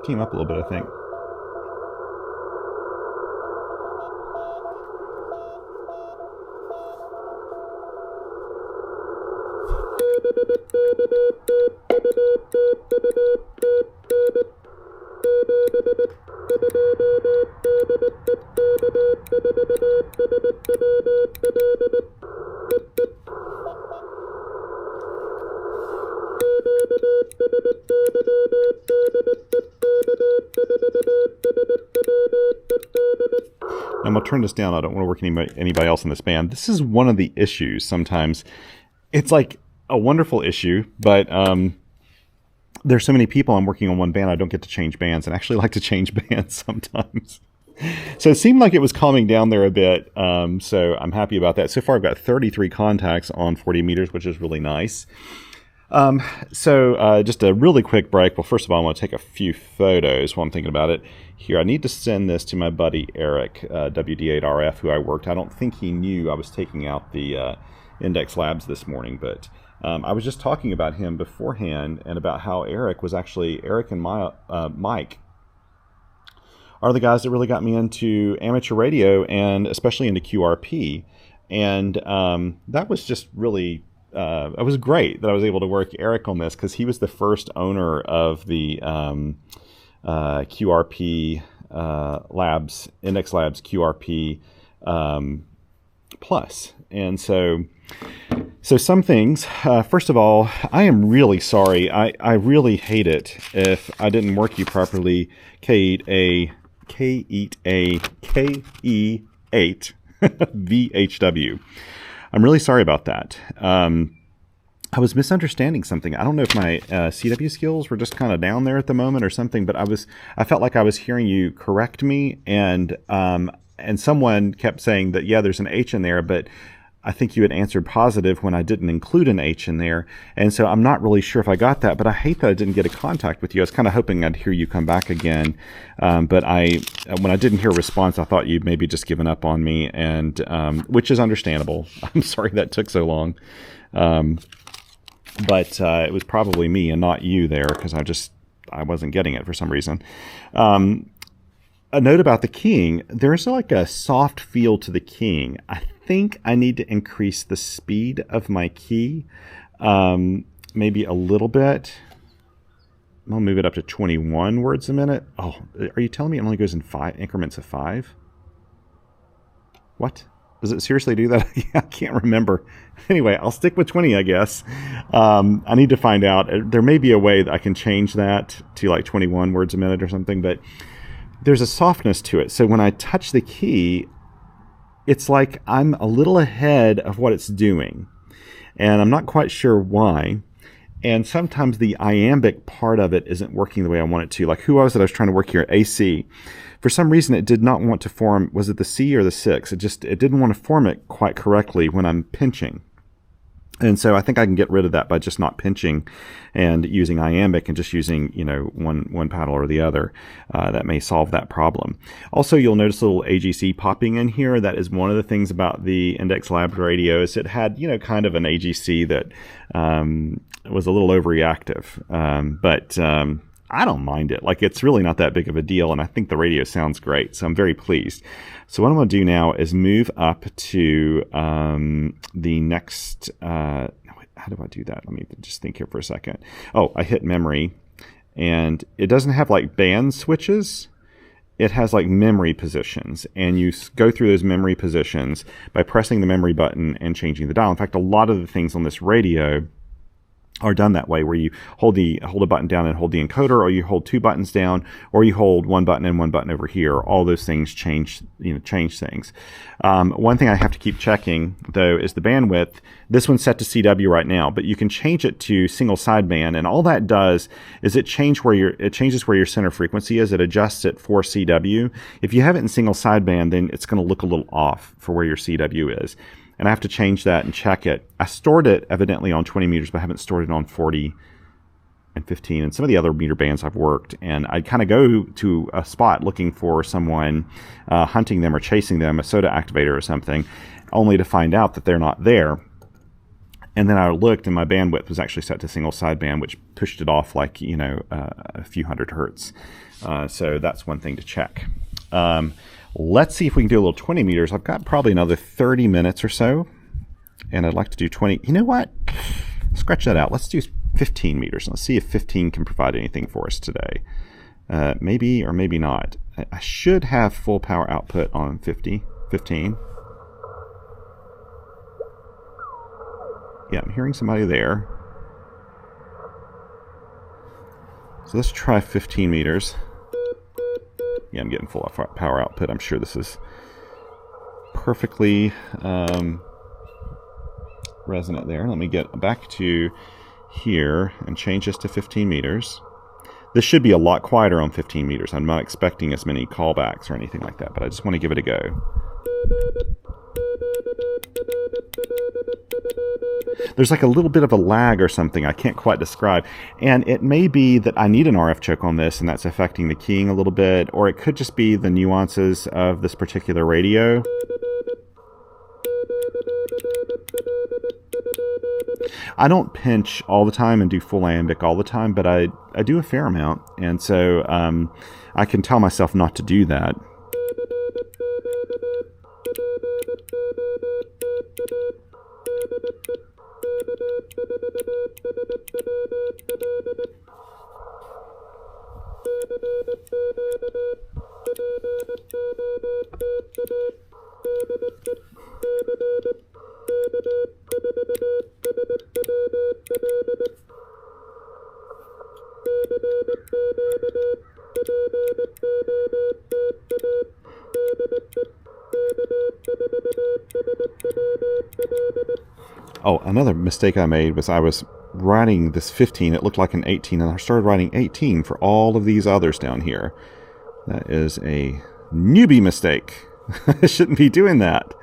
Came up a little bit, I think. I'm going to turn this down. I don't want to work anybody else in this band. This is one of the issues sometimes. It's like a wonderful issue, but there's so many people I'm working on one band, I don't get to change bands, and I actually like to change bands sometimes. So it seemed like it was calming down there a bit, so I'm happy about that. So far I've got 33 contacts on 40 meters, which is really nice. So just a really quick break. Well, first of all, I want to take a few photos while I'm thinking about it. Here, I need to send this to my buddy Eric, WD8RF, who I worked. I don't think he knew I was taking out the Index Labs this morning, but I was just talking about him beforehand and about how Eric and Mike are the guys that really got me into amateur radio and especially into QRP. And that was just really... it was great that I was able to work Eric on this because he was the first owner of the QRP Labs, Index Labs QRP Plus. And so some things, first of all, I am really sorry. I really hate it if I didn't work you properly. KE8 VHW. I'm really sorry about that. I was misunderstanding something. I don't know if my CW skills were just kind of down there at the moment or something, but I felt like I was hearing you correct me, and someone kept saying that, yeah, there's an H in there, but I think you had answered positive when I didn't include an H in there. And so I'm not really sure if I got that, but I hate that I didn't get a contact with you. I was kind of hoping I'd hear you come back again. But when I didn't hear a response, I thought you'd maybe just given up on me, and which is understandable. I'm sorry that took so long. But it was probably me and not you there, because I wasn't getting it for some reason. A note about the keying. There's like a soft feel to the keying. I think I need to increase the speed of my key, maybe a little bit. I'll move it up to 21 words a minute. Oh, are you telling me it only goes in 5 increments of 5? What? Does it seriously do that? I can't remember. Anyway, I'll stick with 20, I guess. I need to find out. There may be a way that I can change that to like 21 words a minute or something, but there's a softness to it. So when I touch the key, it's like I'm a little ahead of what it's doing, and I'm not quite sure why. And sometimes the iambic part of it isn't working the way I want it to. Like who was it I was trying to work here? AC. For some reason, it did not want to form, was it the C or the 6? It didn't want to form it quite correctly when I'm pinching. And so I think I can get rid of that by just not pinching and using iambic and just using, one paddle or the other. That may solve that problem. Also, you'll notice a little AGC popping in here. That is one of the things about the Index Lab radios. It had, kind of an AGC that was a little overreactive. But I don't mind it. Like, it's really not that big of a deal, and I think the radio sounds great, so I'm very pleased. So what I'm going to do now is move up to the next... how do I do that? Let me just think here for a second. Oh, I hit memory, and it doesn't have, like, band switches. It has, like, memory positions, and you go through those memory positions by pressing the memory button and changing the dial. In fact, a lot of the things on this radio are done that way, where you hold a button down and hold the encoder, or you hold two buttons down, or you hold one button and one button over here. All those things change things. One thing I have to keep checking though is the bandwidth. This one's set to CW right now, but you can change it to single sideband, and all that does is it changes where your center frequency is. It adjusts it for CW. If you have it in single sideband, then it's going to look a little off for where your CW is. And I have to change that and check it. I stored it evidently on 20 meters, but I haven't stored it on 40 and 15 and some of the other meter bands I've worked. And I kind of go to a spot looking for someone hunting them or chasing them, a SOTA activator or something, only to find out that they're not there. And then I looked, and my bandwidth was actually set to single sideband, which pushed it off like, a few hundred hertz. So that's one thing to check. Let's see if we can do a little 20 meters. I've got probably another 30 minutes or so, and I'd like to do 20. You know what? Scratch that out. Let's do 15 meters. Let's see if 15 can provide anything for us today. Maybe or maybe not. I should have full power output on 15. Yeah, I'm hearing somebody there. So let's try 15 meters. Yeah, I'm getting full power output. I'm sure this is perfectly resonant there. Let me get back to here and change this to 15 meters. This should be a lot quieter on 15 meters. I'm not expecting as many callbacks or anything like that, but I just want to give it a go. There's like a little bit of a lag or something I can't quite describe, and it may be that I need an RF choke on this and that's affecting the keying a little bit, or it could just be the nuances of this particular radio. I don't pinch all the time and do full iambic all the time, but I do a fair amount, and so I can tell myself not to do that. Oh, another mistake I made was I was writing this 15. It looked like an 18, and I started writing 18 for all of these others down here. That is a newbie mistake. I shouldn't be doing that.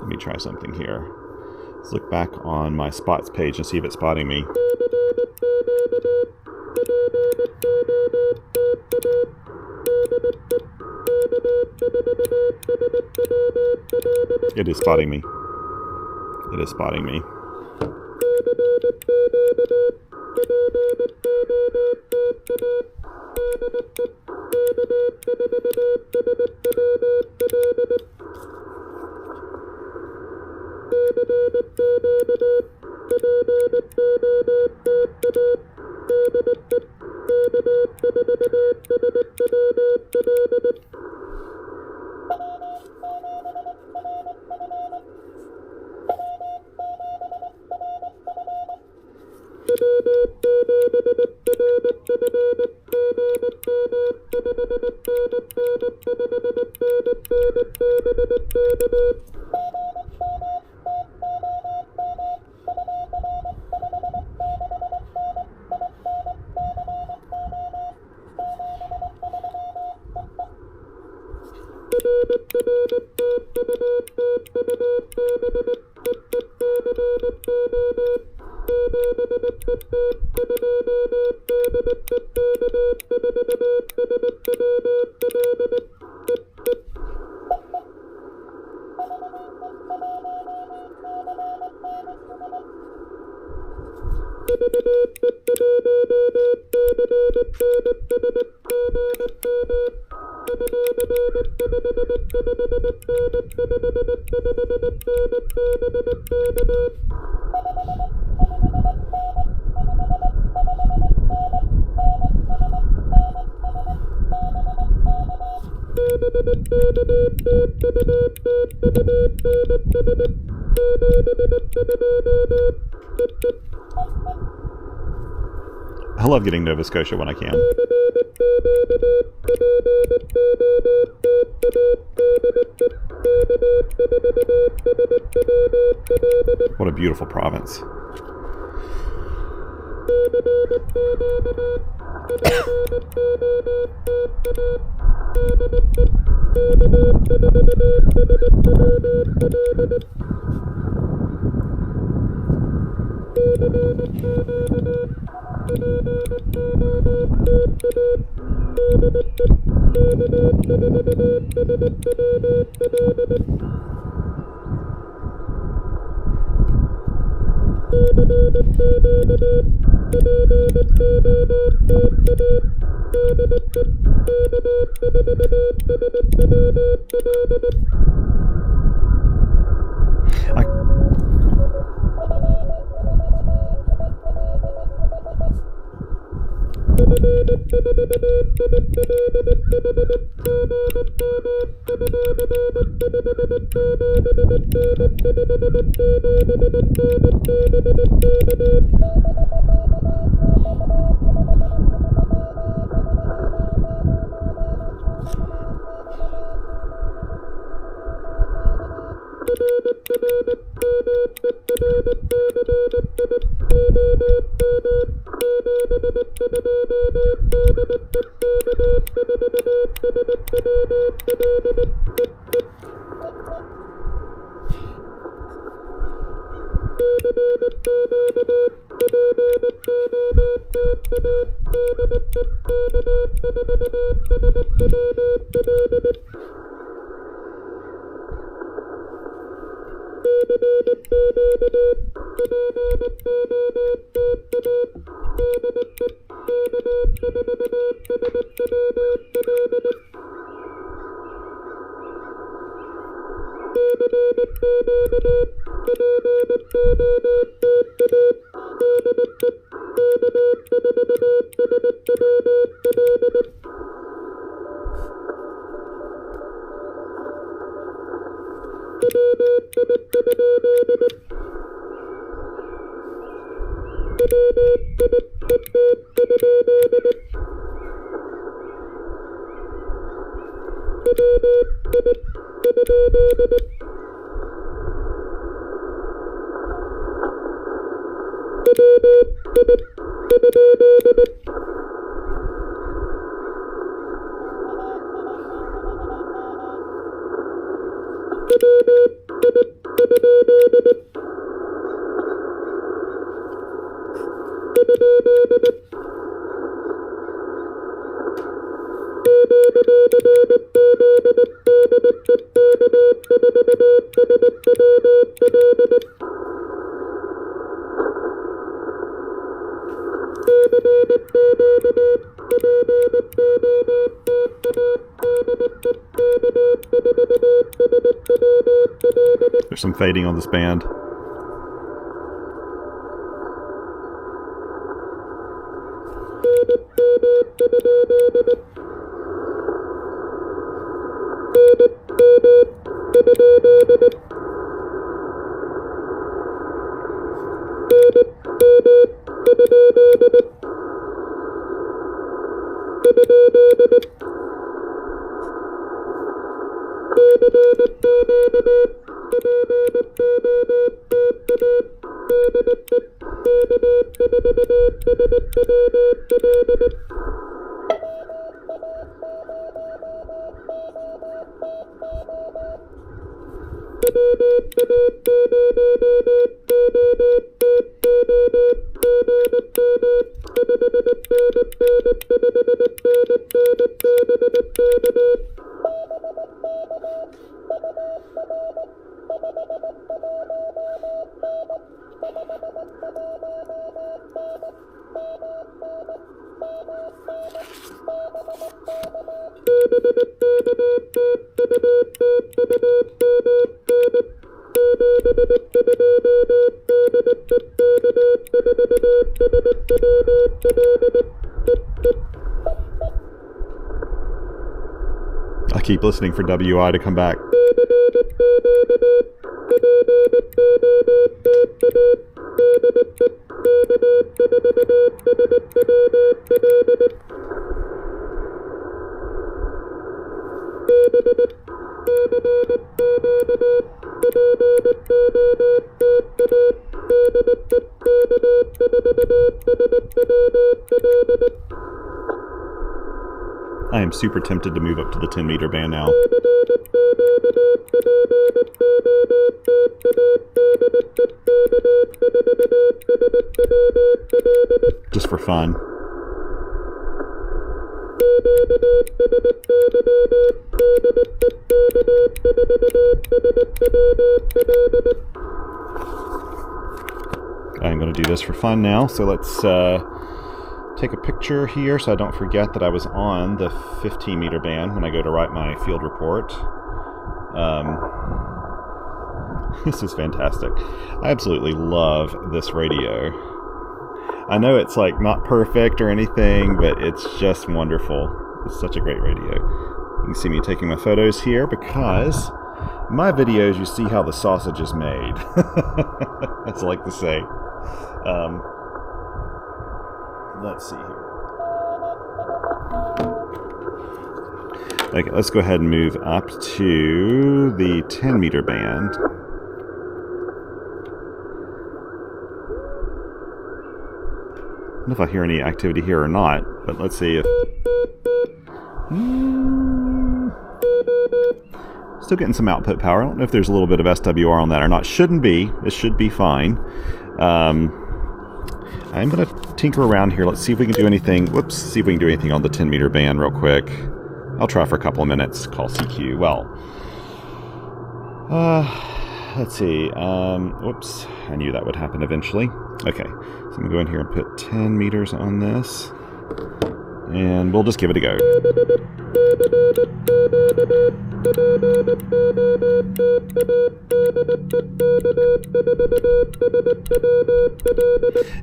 Let me try something here. Let's look back on my spots page and see if it's spotting me. It is spotting me. It is spotting me. I love getting Nova Scotia when I can. What a beautiful province. There's some fading on this band. I keep listening for WI to come back. I am super tempted to move up to the 10 meter band now. Just for fun. I'm going to do this for fun now, so let's take a picture here so I don't forget that I was on the 15 meter band when I go to write my field report. This is fantastic. I absolutely love this radio. I know it's like not perfect or anything, but it's just wonderful. It's such a great radio. You can see me taking my photos here because my videos, you see how the sausage is made. As I like to say. Let's see here. Okay, let's go ahead and move up to the 10 meter band. I don't know if I hear any activity here or not, but let's see if... Still getting some output power. I don't know if there's a little bit of SWR on that or not. Shouldn't be. It should be fine. I'm going to tinker around here. Let's see if we can do anything. Whoops. See if we can do anything on the 10 meter band real quick. I'll try for a couple of minutes. Call CQ. Well, let's see. Whoops. I knew that would happen eventually. Okay. So I'm going to go in here and put 10 meters on this. And we'll just give it a go.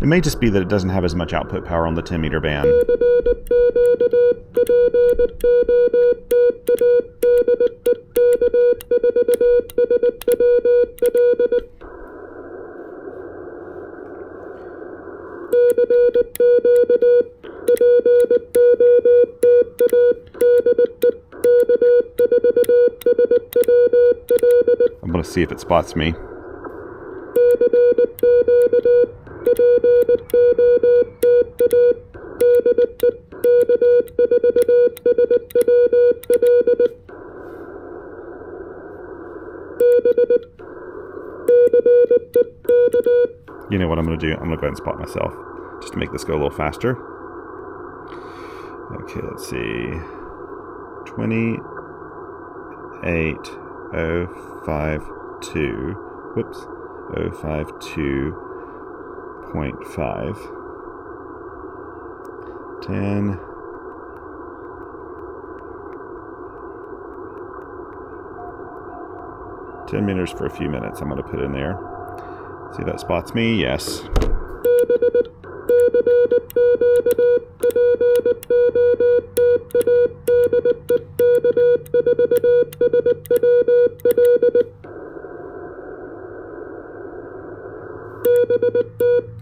It may just be that it doesn't have as much output power on the 10 meter band. I'm going to see if it spots me. You know what I'm going to do? I'm going to go ahead and spot myself just to make this go a little faster. Okay, let's see. 28052. Whoops. 052.5. 10. 10 meters for a few minutes I'm going to put in there. See if that spots me? Yes.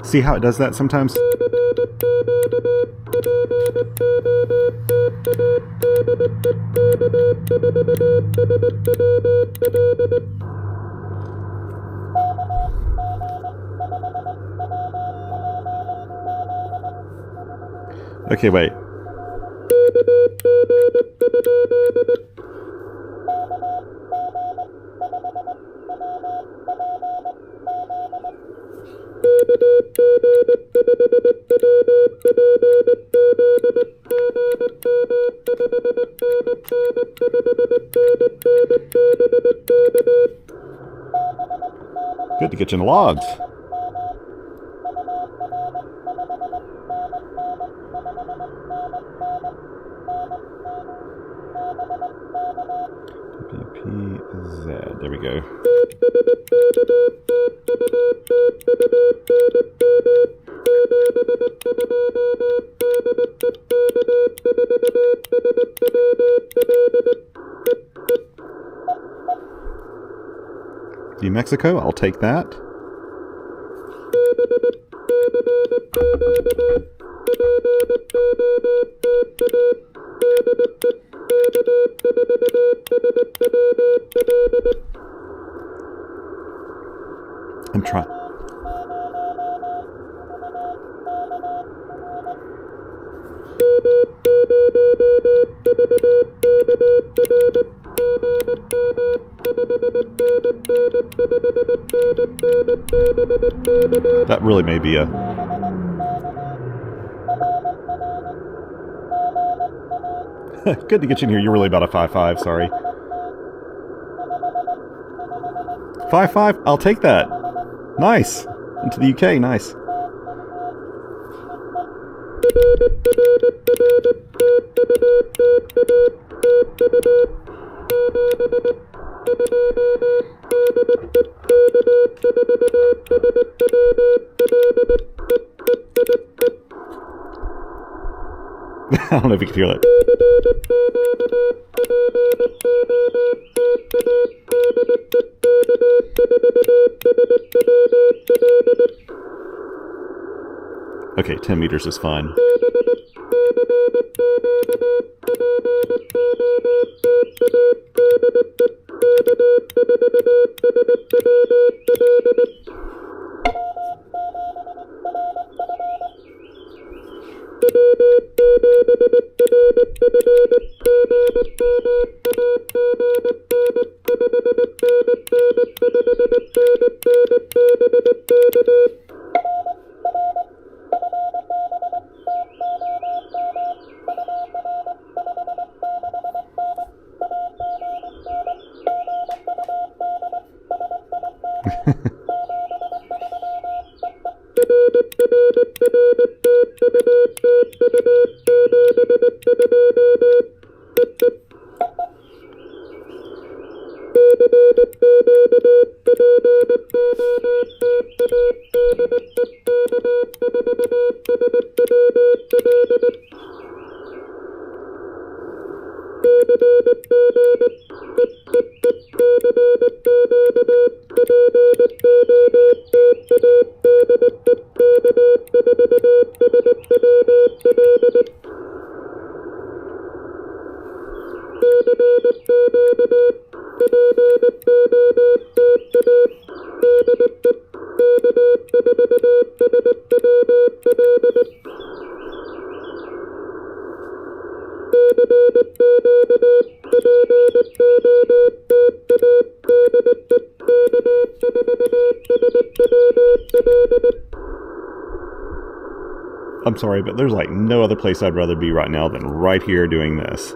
See how it does that sometimes? Okay, wait. Good to get you in the logs. PPZ. There we go. New Mexico, I'll take that. I'm trying. That really may be a... Good to get you in here. You're really about a 5.5, sorry. 5.5? I'll take that. Nice. Into the UK, nice. I don't know if you can hear that. Okay, 10 meters is fine. I'm sorry, but there's like no other place I'd rather be right now than right here doing this.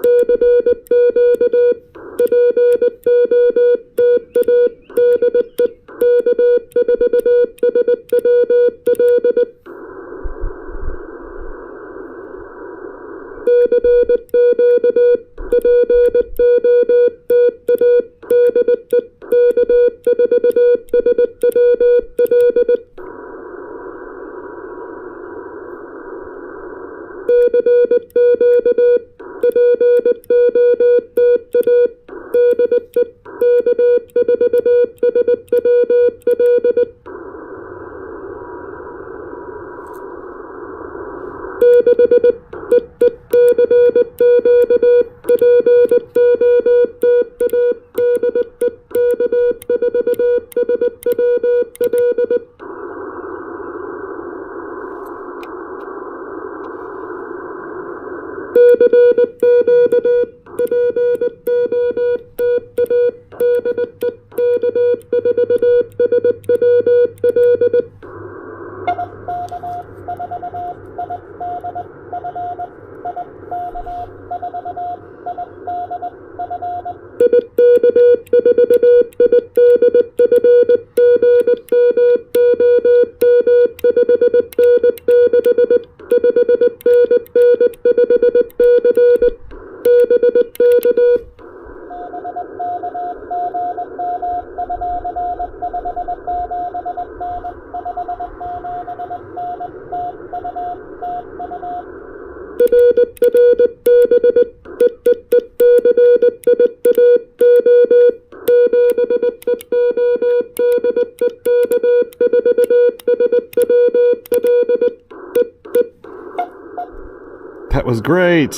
That was great.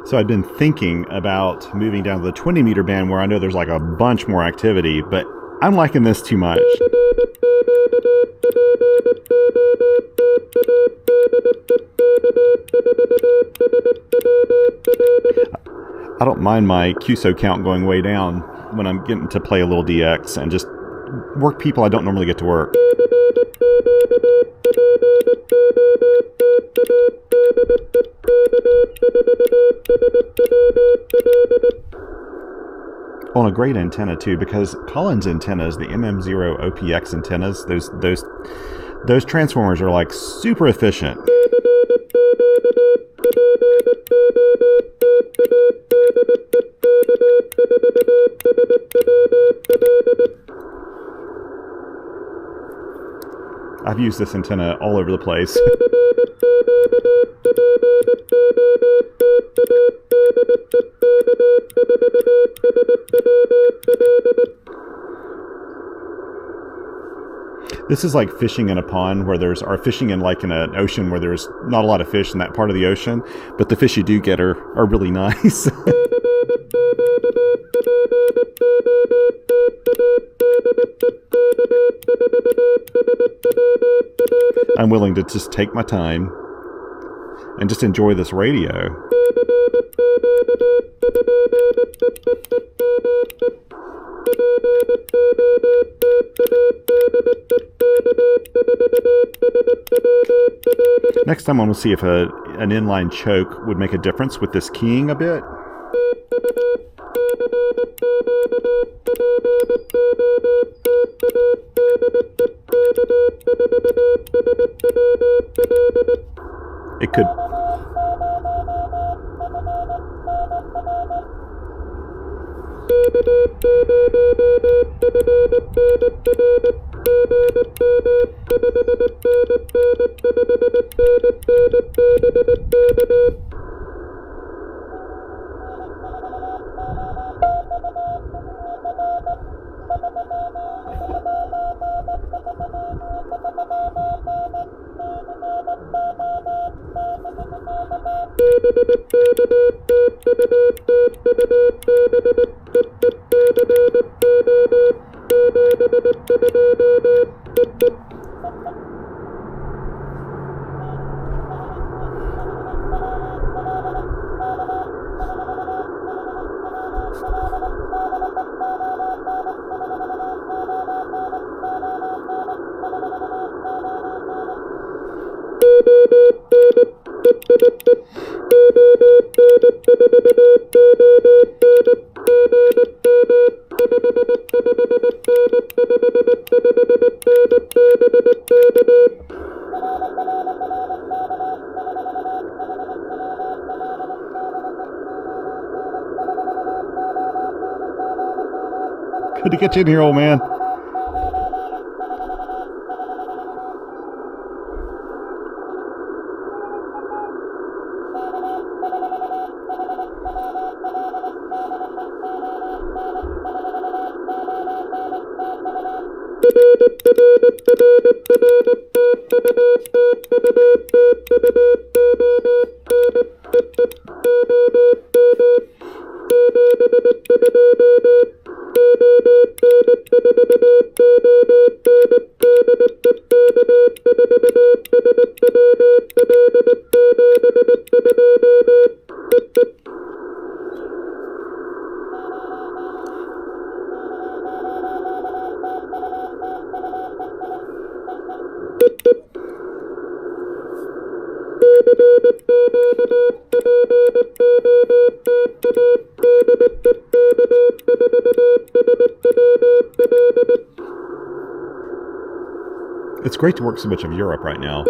So I've been thinking about moving down to the 20 meter band where I know there's like a bunch more activity, but I'm liking this too much. I don't mind my QSO count going way down when I'm getting to play a little DX and just work people I don't normally get to work. On a great antenna too, because Collins antennas, the MM0 OPX antennas, those transformers are like super efficient. I've used this antenna all over the place. This is like fishing in a pond where or fishing in like in an ocean where there's not a lot of fish in that part of the ocean, but the fish you do get are really nice. I'm willing to just take my time and just enjoy this radio. Next time I want to see if an inline choke would make a difference with this keying a bit. It could. Good to get you in here, old man. It's great to work so much of Europe right now.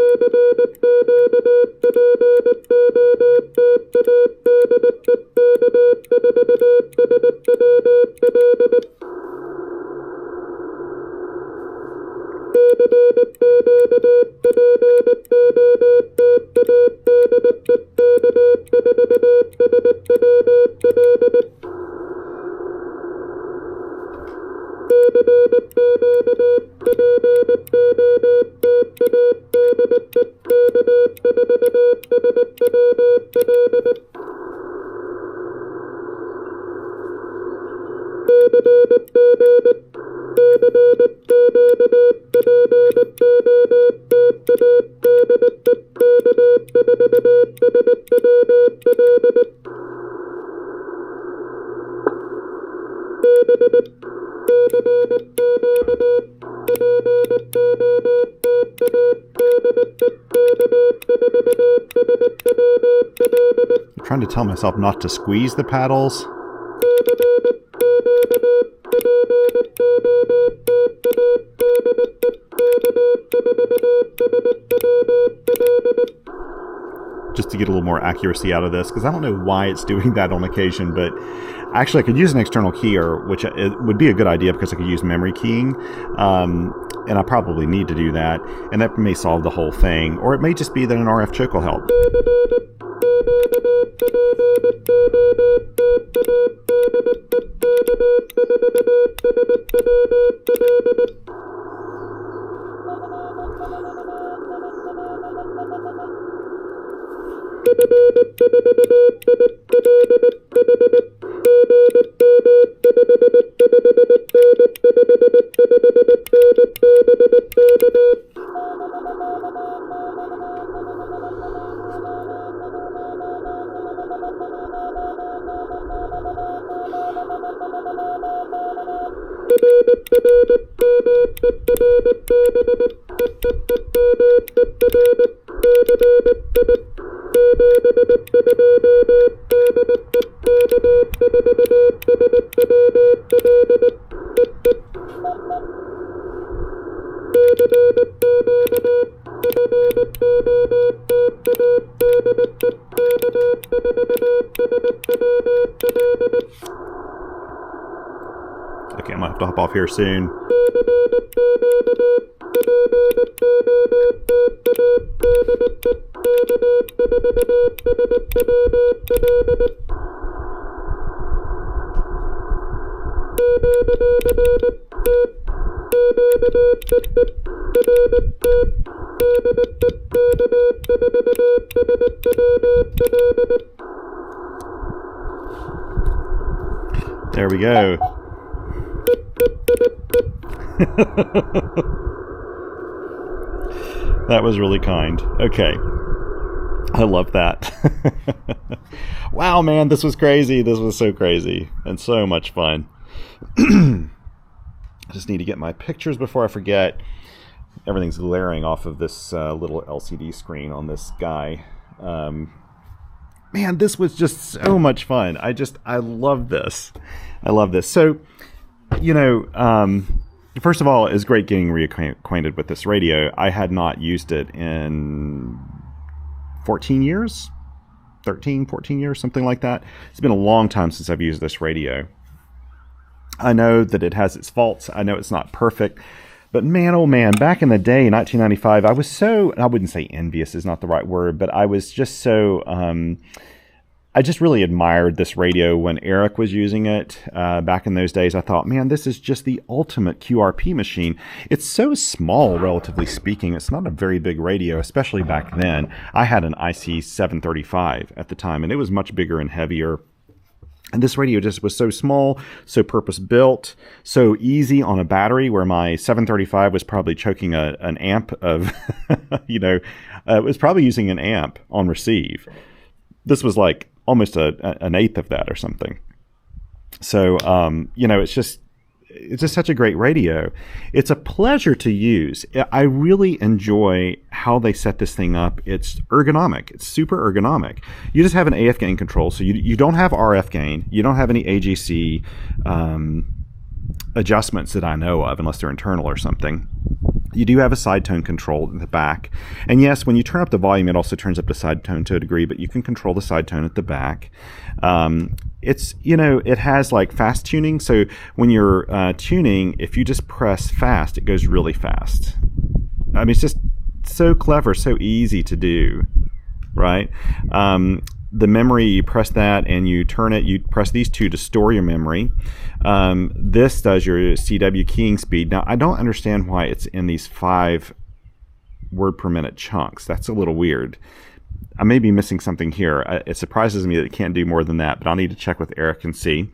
I'm trying to tell myself not to squeeze the paddles. Just to get a little more accuracy out of this, because I don't know why it's doing that on occasion, but actually I could use an external keyer, which it would be a good idea because I could use memory keying, and I probably need to do that, and that may solve the whole thing, or it may just be that an RF choke will help. Okay, I'm gonna have to hop off here soon. There we go. That was really kind. Okay. I love that. Wow, man, this was crazy. This was so crazy and so much fun. I just need to get my pictures before I forget. Everything's glaring off of this little LCD screen on this guy. Man, this was just so much fun. I love this. I love this. So, you know, first of all, it's great getting reacquainted with this radio. I had not used it in 14 years, 13, 14 years, something like that. It's been a long time since I've used this radio. I know that it has its faults. I know it's not perfect. But man, oh man, back in the day, 1995, I was so, I wouldn't say envious is not the right word, but I was just so, I just really admired this radio when Eric was using it. Back in those days, I thought, man, this is just the ultimate QRP machine. It's so small, relatively speaking. It's not a very big radio, especially back then. I had an IC 735 at the time, and it was much bigger and heavier. And this radio just was so small, so purpose-built, so easy on a battery, where my 735 was probably choking an amp of, it was probably using an amp on receive. This was like almost an eighth of that or something. So, it's just such a great radio. It's a pleasure to use. I really enjoy how they set this thing up. It's ergonomic. It's super ergonomic. You just have an AF gain control, so you don't have RF gain. You don't have any AGC adjustments that I know of, unless they're internal or something. You do have a side tone control in the back. And yes, when you turn up the volume, it also turns up the side tone to a degree, but you can control the side tone at the back. It has like fast tuning. So when you're tuning, if you just press fast, it goes really fast. I mean, it's just so clever, so easy to do, right? The memory, you press that and you turn it, you press these two to store your memory. This does your CW keying speed. Now, I don't understand why it's in these 5 word per minute chunks. That's a little weird. I may be missing something here. It surprises me that it can't do more than that, but I'll need to check with Eric and see.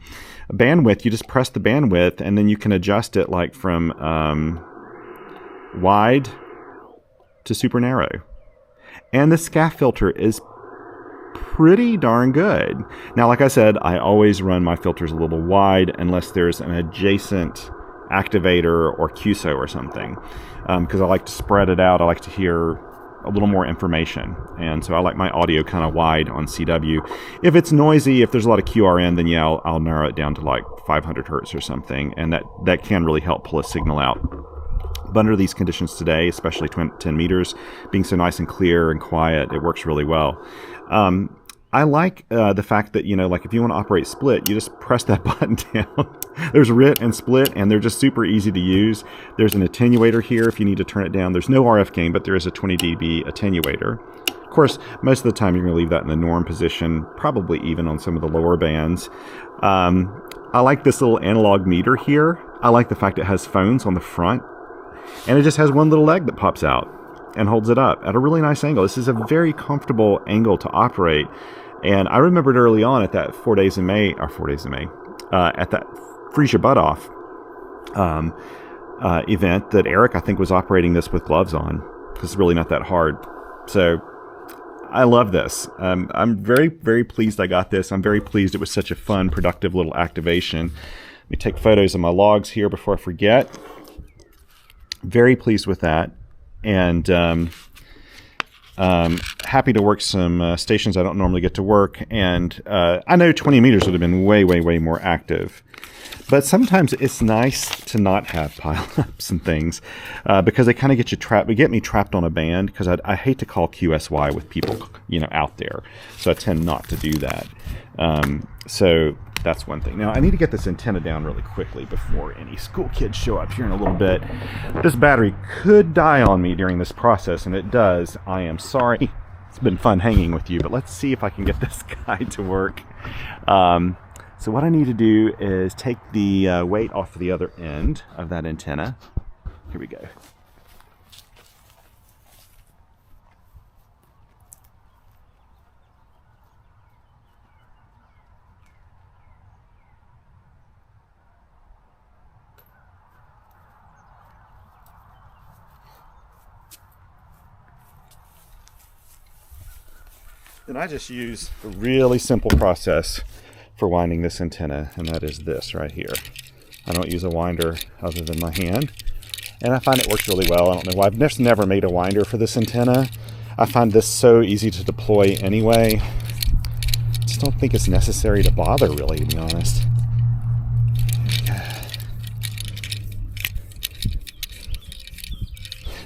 Bandwidth, you just press the bandwidth and then you can adjust it like from wide to super narrow. And the SCAF filter is pretty darn good. Now, like I said, I always run my filters a little wide unless there's an adjacent activator or QSO or something, because I like to spread it out. I like to hear a little more information, and so I like my audio kind of wide on CW. If it's noisy, if there's a lot of QRN, then yeah, I'll narrow it down to like 500 hertz or something, and that can really help pull a signal out. But under these conditions today, especially 10 meters, being so nice and clear and quiet, it works really well. I like the fact that, like if you want to operate split, you just press that button down. There's RIT and split, and they're just super easy to use. There's an attenuator here if you need to turn it down. There's no RF gain, but there is a 20 dB attenuator. Of course, most of the time you're going to leave that in the norm position, probably even on some of the lower bands. I like this little analog meter here. I like the fact it has phones on the front, and it just has one little leg that pops out and holds it up at a really nice angle. This is a very comfortable angle to operate. And I remembered early on at that 4 days in May, at that Freeze Your Butt Off event, that Eric, I think, was operating this with gloves on, because it's really not that hard. So I love this. I'm very, very pleased I got this. I'm very pleased it was such a fun, productive little activation. Let me take photos of my logs here before I forget. Very pleased with that. And happy to work some stations I don't normally get to work. And I know 20 meters would have been way, way, way more active. But sometimes it's nice to not have pile-ups and things because they kind of get you trapped. They get me trapped on a band because I hate to call QSY with people, out there. So I tend not to do that. So that's one thing. Now, I need to get this antenna down really quickly before any school kids show up here in a little bit. This battery could die on me during this process, and it does. I am sorry. It's been fun hanging with you, but let's see if I can get this guy to work. So what I need to do is take the weight off the other end of that antenna. Here we go. Then I just use a really simple process for winding this antenna, and that is this right here. I don't use a winder other than my hand, and I find it works really well. I don't know why. I've just never made a winder for this antenna. I find this so easy to deploy anyway. I just don't think it's necessary to bother, really, to be honest.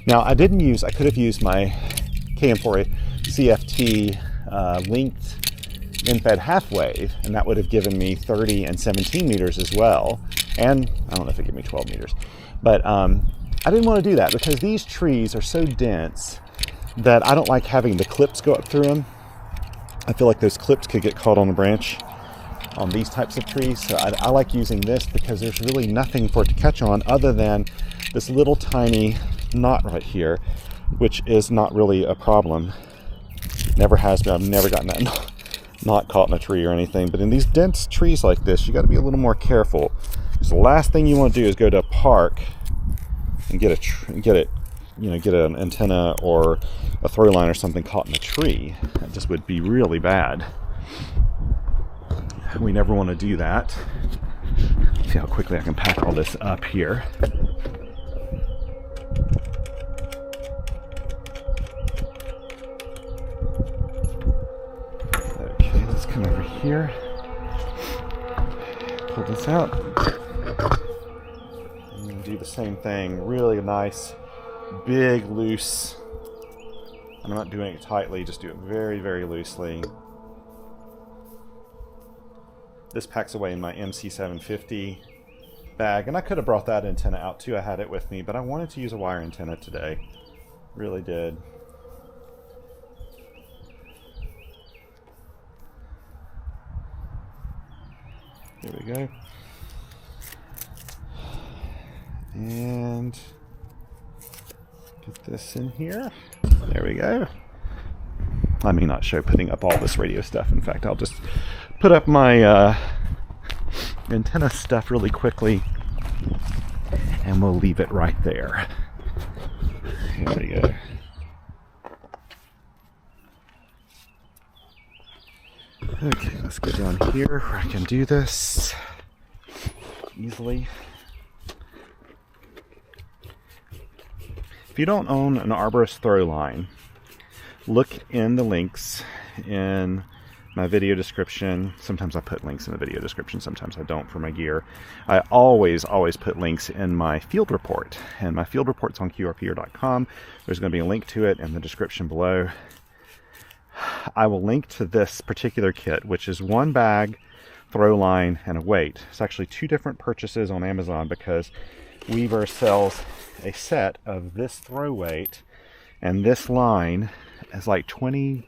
Now, I could have used my KM4 CFT linked in-fed half wave, and that would have given me 30 and 17 meters as well. And I don't know if it gave me 12 meters. But I didn't want to do that because these trees are so dense that I don't like having the clips go up through them. I feel like those clips could get caught on a branch on these types of trees. So I like using this because there's really nothing for it to catch on other than this little tiny knot right here, which is not really a problem. Never has been. I've never gotten that knot caught in a tree or anything. But in these dense trees like this, you got to be a little more careful. Because the last thing you want to do is go to a park and get an antenna or a throw line or something caught in a tree. That just would be really bad. We never want to do that. See how quickly I can pack all this up here. Okay, let's come over here. Pull this out. And do the same thing. Really nice, big, loose. I'm not doing it tightly, just do it very, very loosely. This packs away in my MC750 bag, and I could have brought that antenna out too. I had it with me, but I wanted to use a wire antenna today. Really did. Here we go. And get this in here. There we go. I may not show putting up all this radio stuff. In fact, I'll just put up my antenna stuff really quickly, and we'll leave it right there. Here we go. Okay, let's go down here where I can do this easily. If you don't own an arborist throw line, look in the links in my video description. Sometimes I put links in the video description, sometimes I don't for my gear. I always put links in my field report, and my field report's on QRP.com. There's going to be a link to it in the description below. I will link to this particular kit, which is one bag, throw line, and a weight. It's actually two different purchases on Amazon because Weaver sells a set of this throw weight and this line is like $20,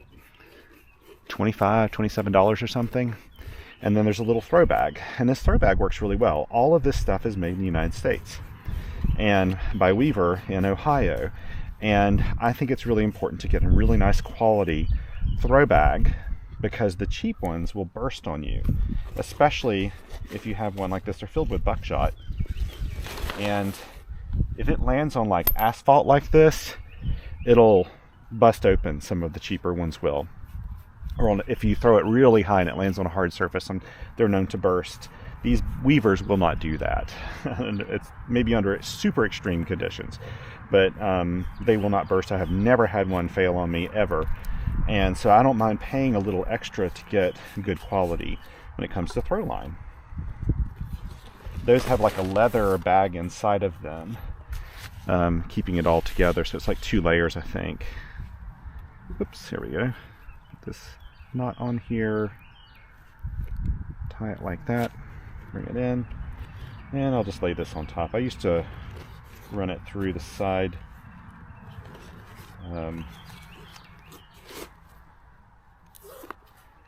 $25, $27 or something. And then there's a little throw bag, and this throw bag works really well. All of this stuff is made in the United States and by Weaver in Ohio. And I think it's really important to get a really nice quality throw bag because the cheap ones will burst on you, especially if you have one like this. They're filled with buckshot, and if it lands on like asphalt like this, it'll bust open. Some of the cheaper ones will. Or if you throw it really high and it lands on a hard surface, they're known to burst. These Weavers will not do that. It's maybe under super extreme conditions, but they will not burst. I have never had one fail on me ever. And so I don't mind paying a little extra to get good quality when it comes to throw line. Those have like a leather bag inside of them, keeping it all together. So it's like 2 layers, I think. Oops, here we go. Put this knot on here. Tie it like that. Bring it in. And I'll just lay this on top. I used to run it through the side.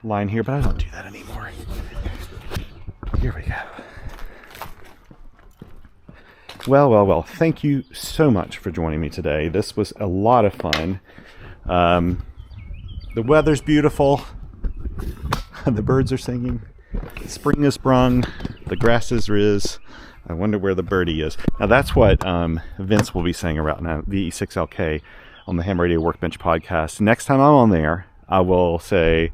Line here, but I don't do that anymore. Here we go. Well, thank you so much for joining me today. This was a lot of fun. The weather's beautiful. The birds are singing. Spring has sprung. The grass is riz. I wonder where the birdie is. Now that's what Vince will be saying about now, the E6LK on the Ham Radio Workbench podcast. Next time I'm on there, I will say,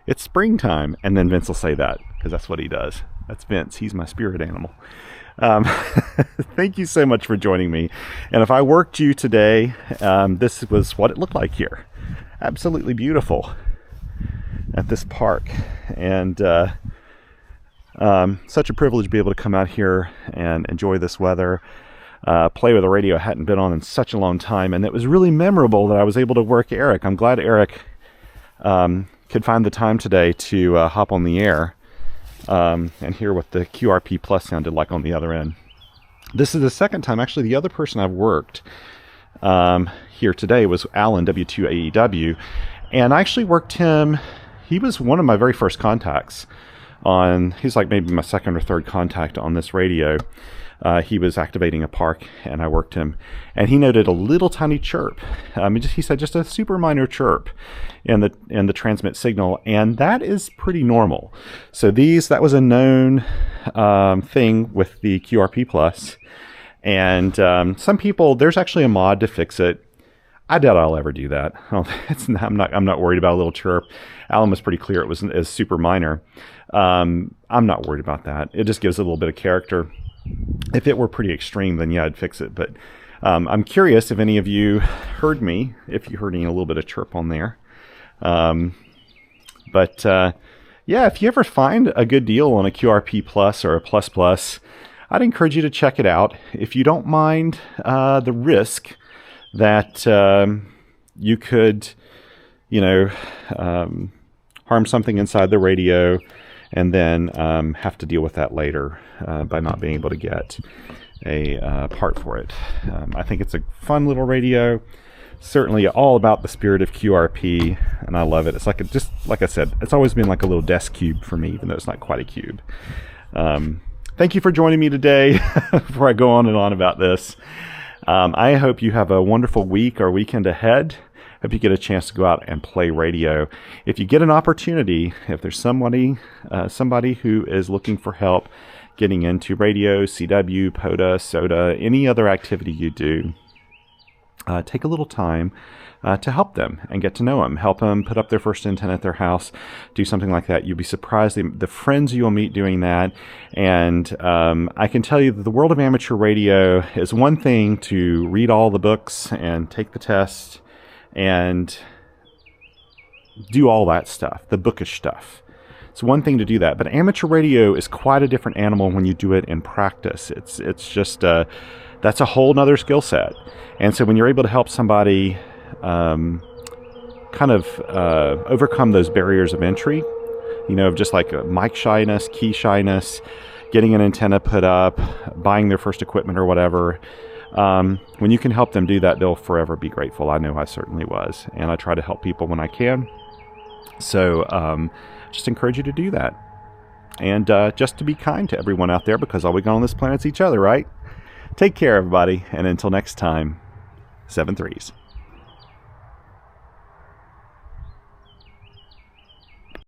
it's springtime, and then Vince will say that, because that's what he does. That's Vince. He's my spirit animal. Thank you so much for joining me. And if I worked you today, this was what it looked like here. Absolutely beautiful at this park. And such a privilege to be able to come out here and enjoy this weather. Play with a radio I hadn't been on in such a long time. And it was really memorable that I was able to work Eric. I'm glad Eric could find the time today to hop on the air and hear what the QRP Plus sounded like on the other end. This is the second time. Actually, the other person I've worked here today was Alan, W2AEW, and I actually worked him. He was one of my very first contacts he's like maybe my second or third contact on this radio. He was activating a park, and I worked him, and he noted a little tiny chirp. He said just a super minor chirp in the transmit signal, and that is pretty normal. So that was a known thing with the QRP Plus, and some people, there's actually a mod to fix it. I doubt I'll ever do that. I'm not worried about a little chirp. Alan was pretty clear it was super minor. I'm not worried about that. It just gives it a little bit of character. If it were pretty extreme, then yeah, I'd fix it. But I'm curious if any of you heard me, if you heard a little bit of chirp on there. Yeah, if you ever find a good deal on a QRP Plus or a Plus Plus, I'd encourage you to check it out. If you don't mind the risk that you could, harm something inside the radio and then have to deal with that later by not being able to get a part for it. I think it's a fun little radio. Certainly all about the spirit of QRP, and I love it. It's just like I said, it's always been like a little desk cube for me, even though it's not quite a cube. Thank you for joining me today before I go on and on about this. I hope you have a wonderful week or weekend ahead. Hope you get a chance to go out and play radio. If you get an opportunity, if there's somebody who is looking for help getting into radio, CW, POTA, SOTA, any other activity you do, take a little time to help them and get to know them. Help them put up their first antenna at their house, do something like that. You'll be surprised the friends you'll meet doing that. And I can tell you that the world of amateur radio is one thing to read all the books and take the test and do all that stuff, the bookish stuff. It's one thing to do that, but amateur radio is quite a different animal when you do it in practice. It's just that's a whole nother skill set. And so when you're able to help somebody overcome those barriers of entry, of just like mic shyness, key shyness, getting an antenna put up, buying their first equipment or whatever, when you can help them do that, they'll forever be grateful. I know I certainly was, and I try to help people when I can. So just encourage you to do that, and just to be kind to everyone out there, because all we got on this planet is each other, right? Take care, everybody, and until next time, 7 3s.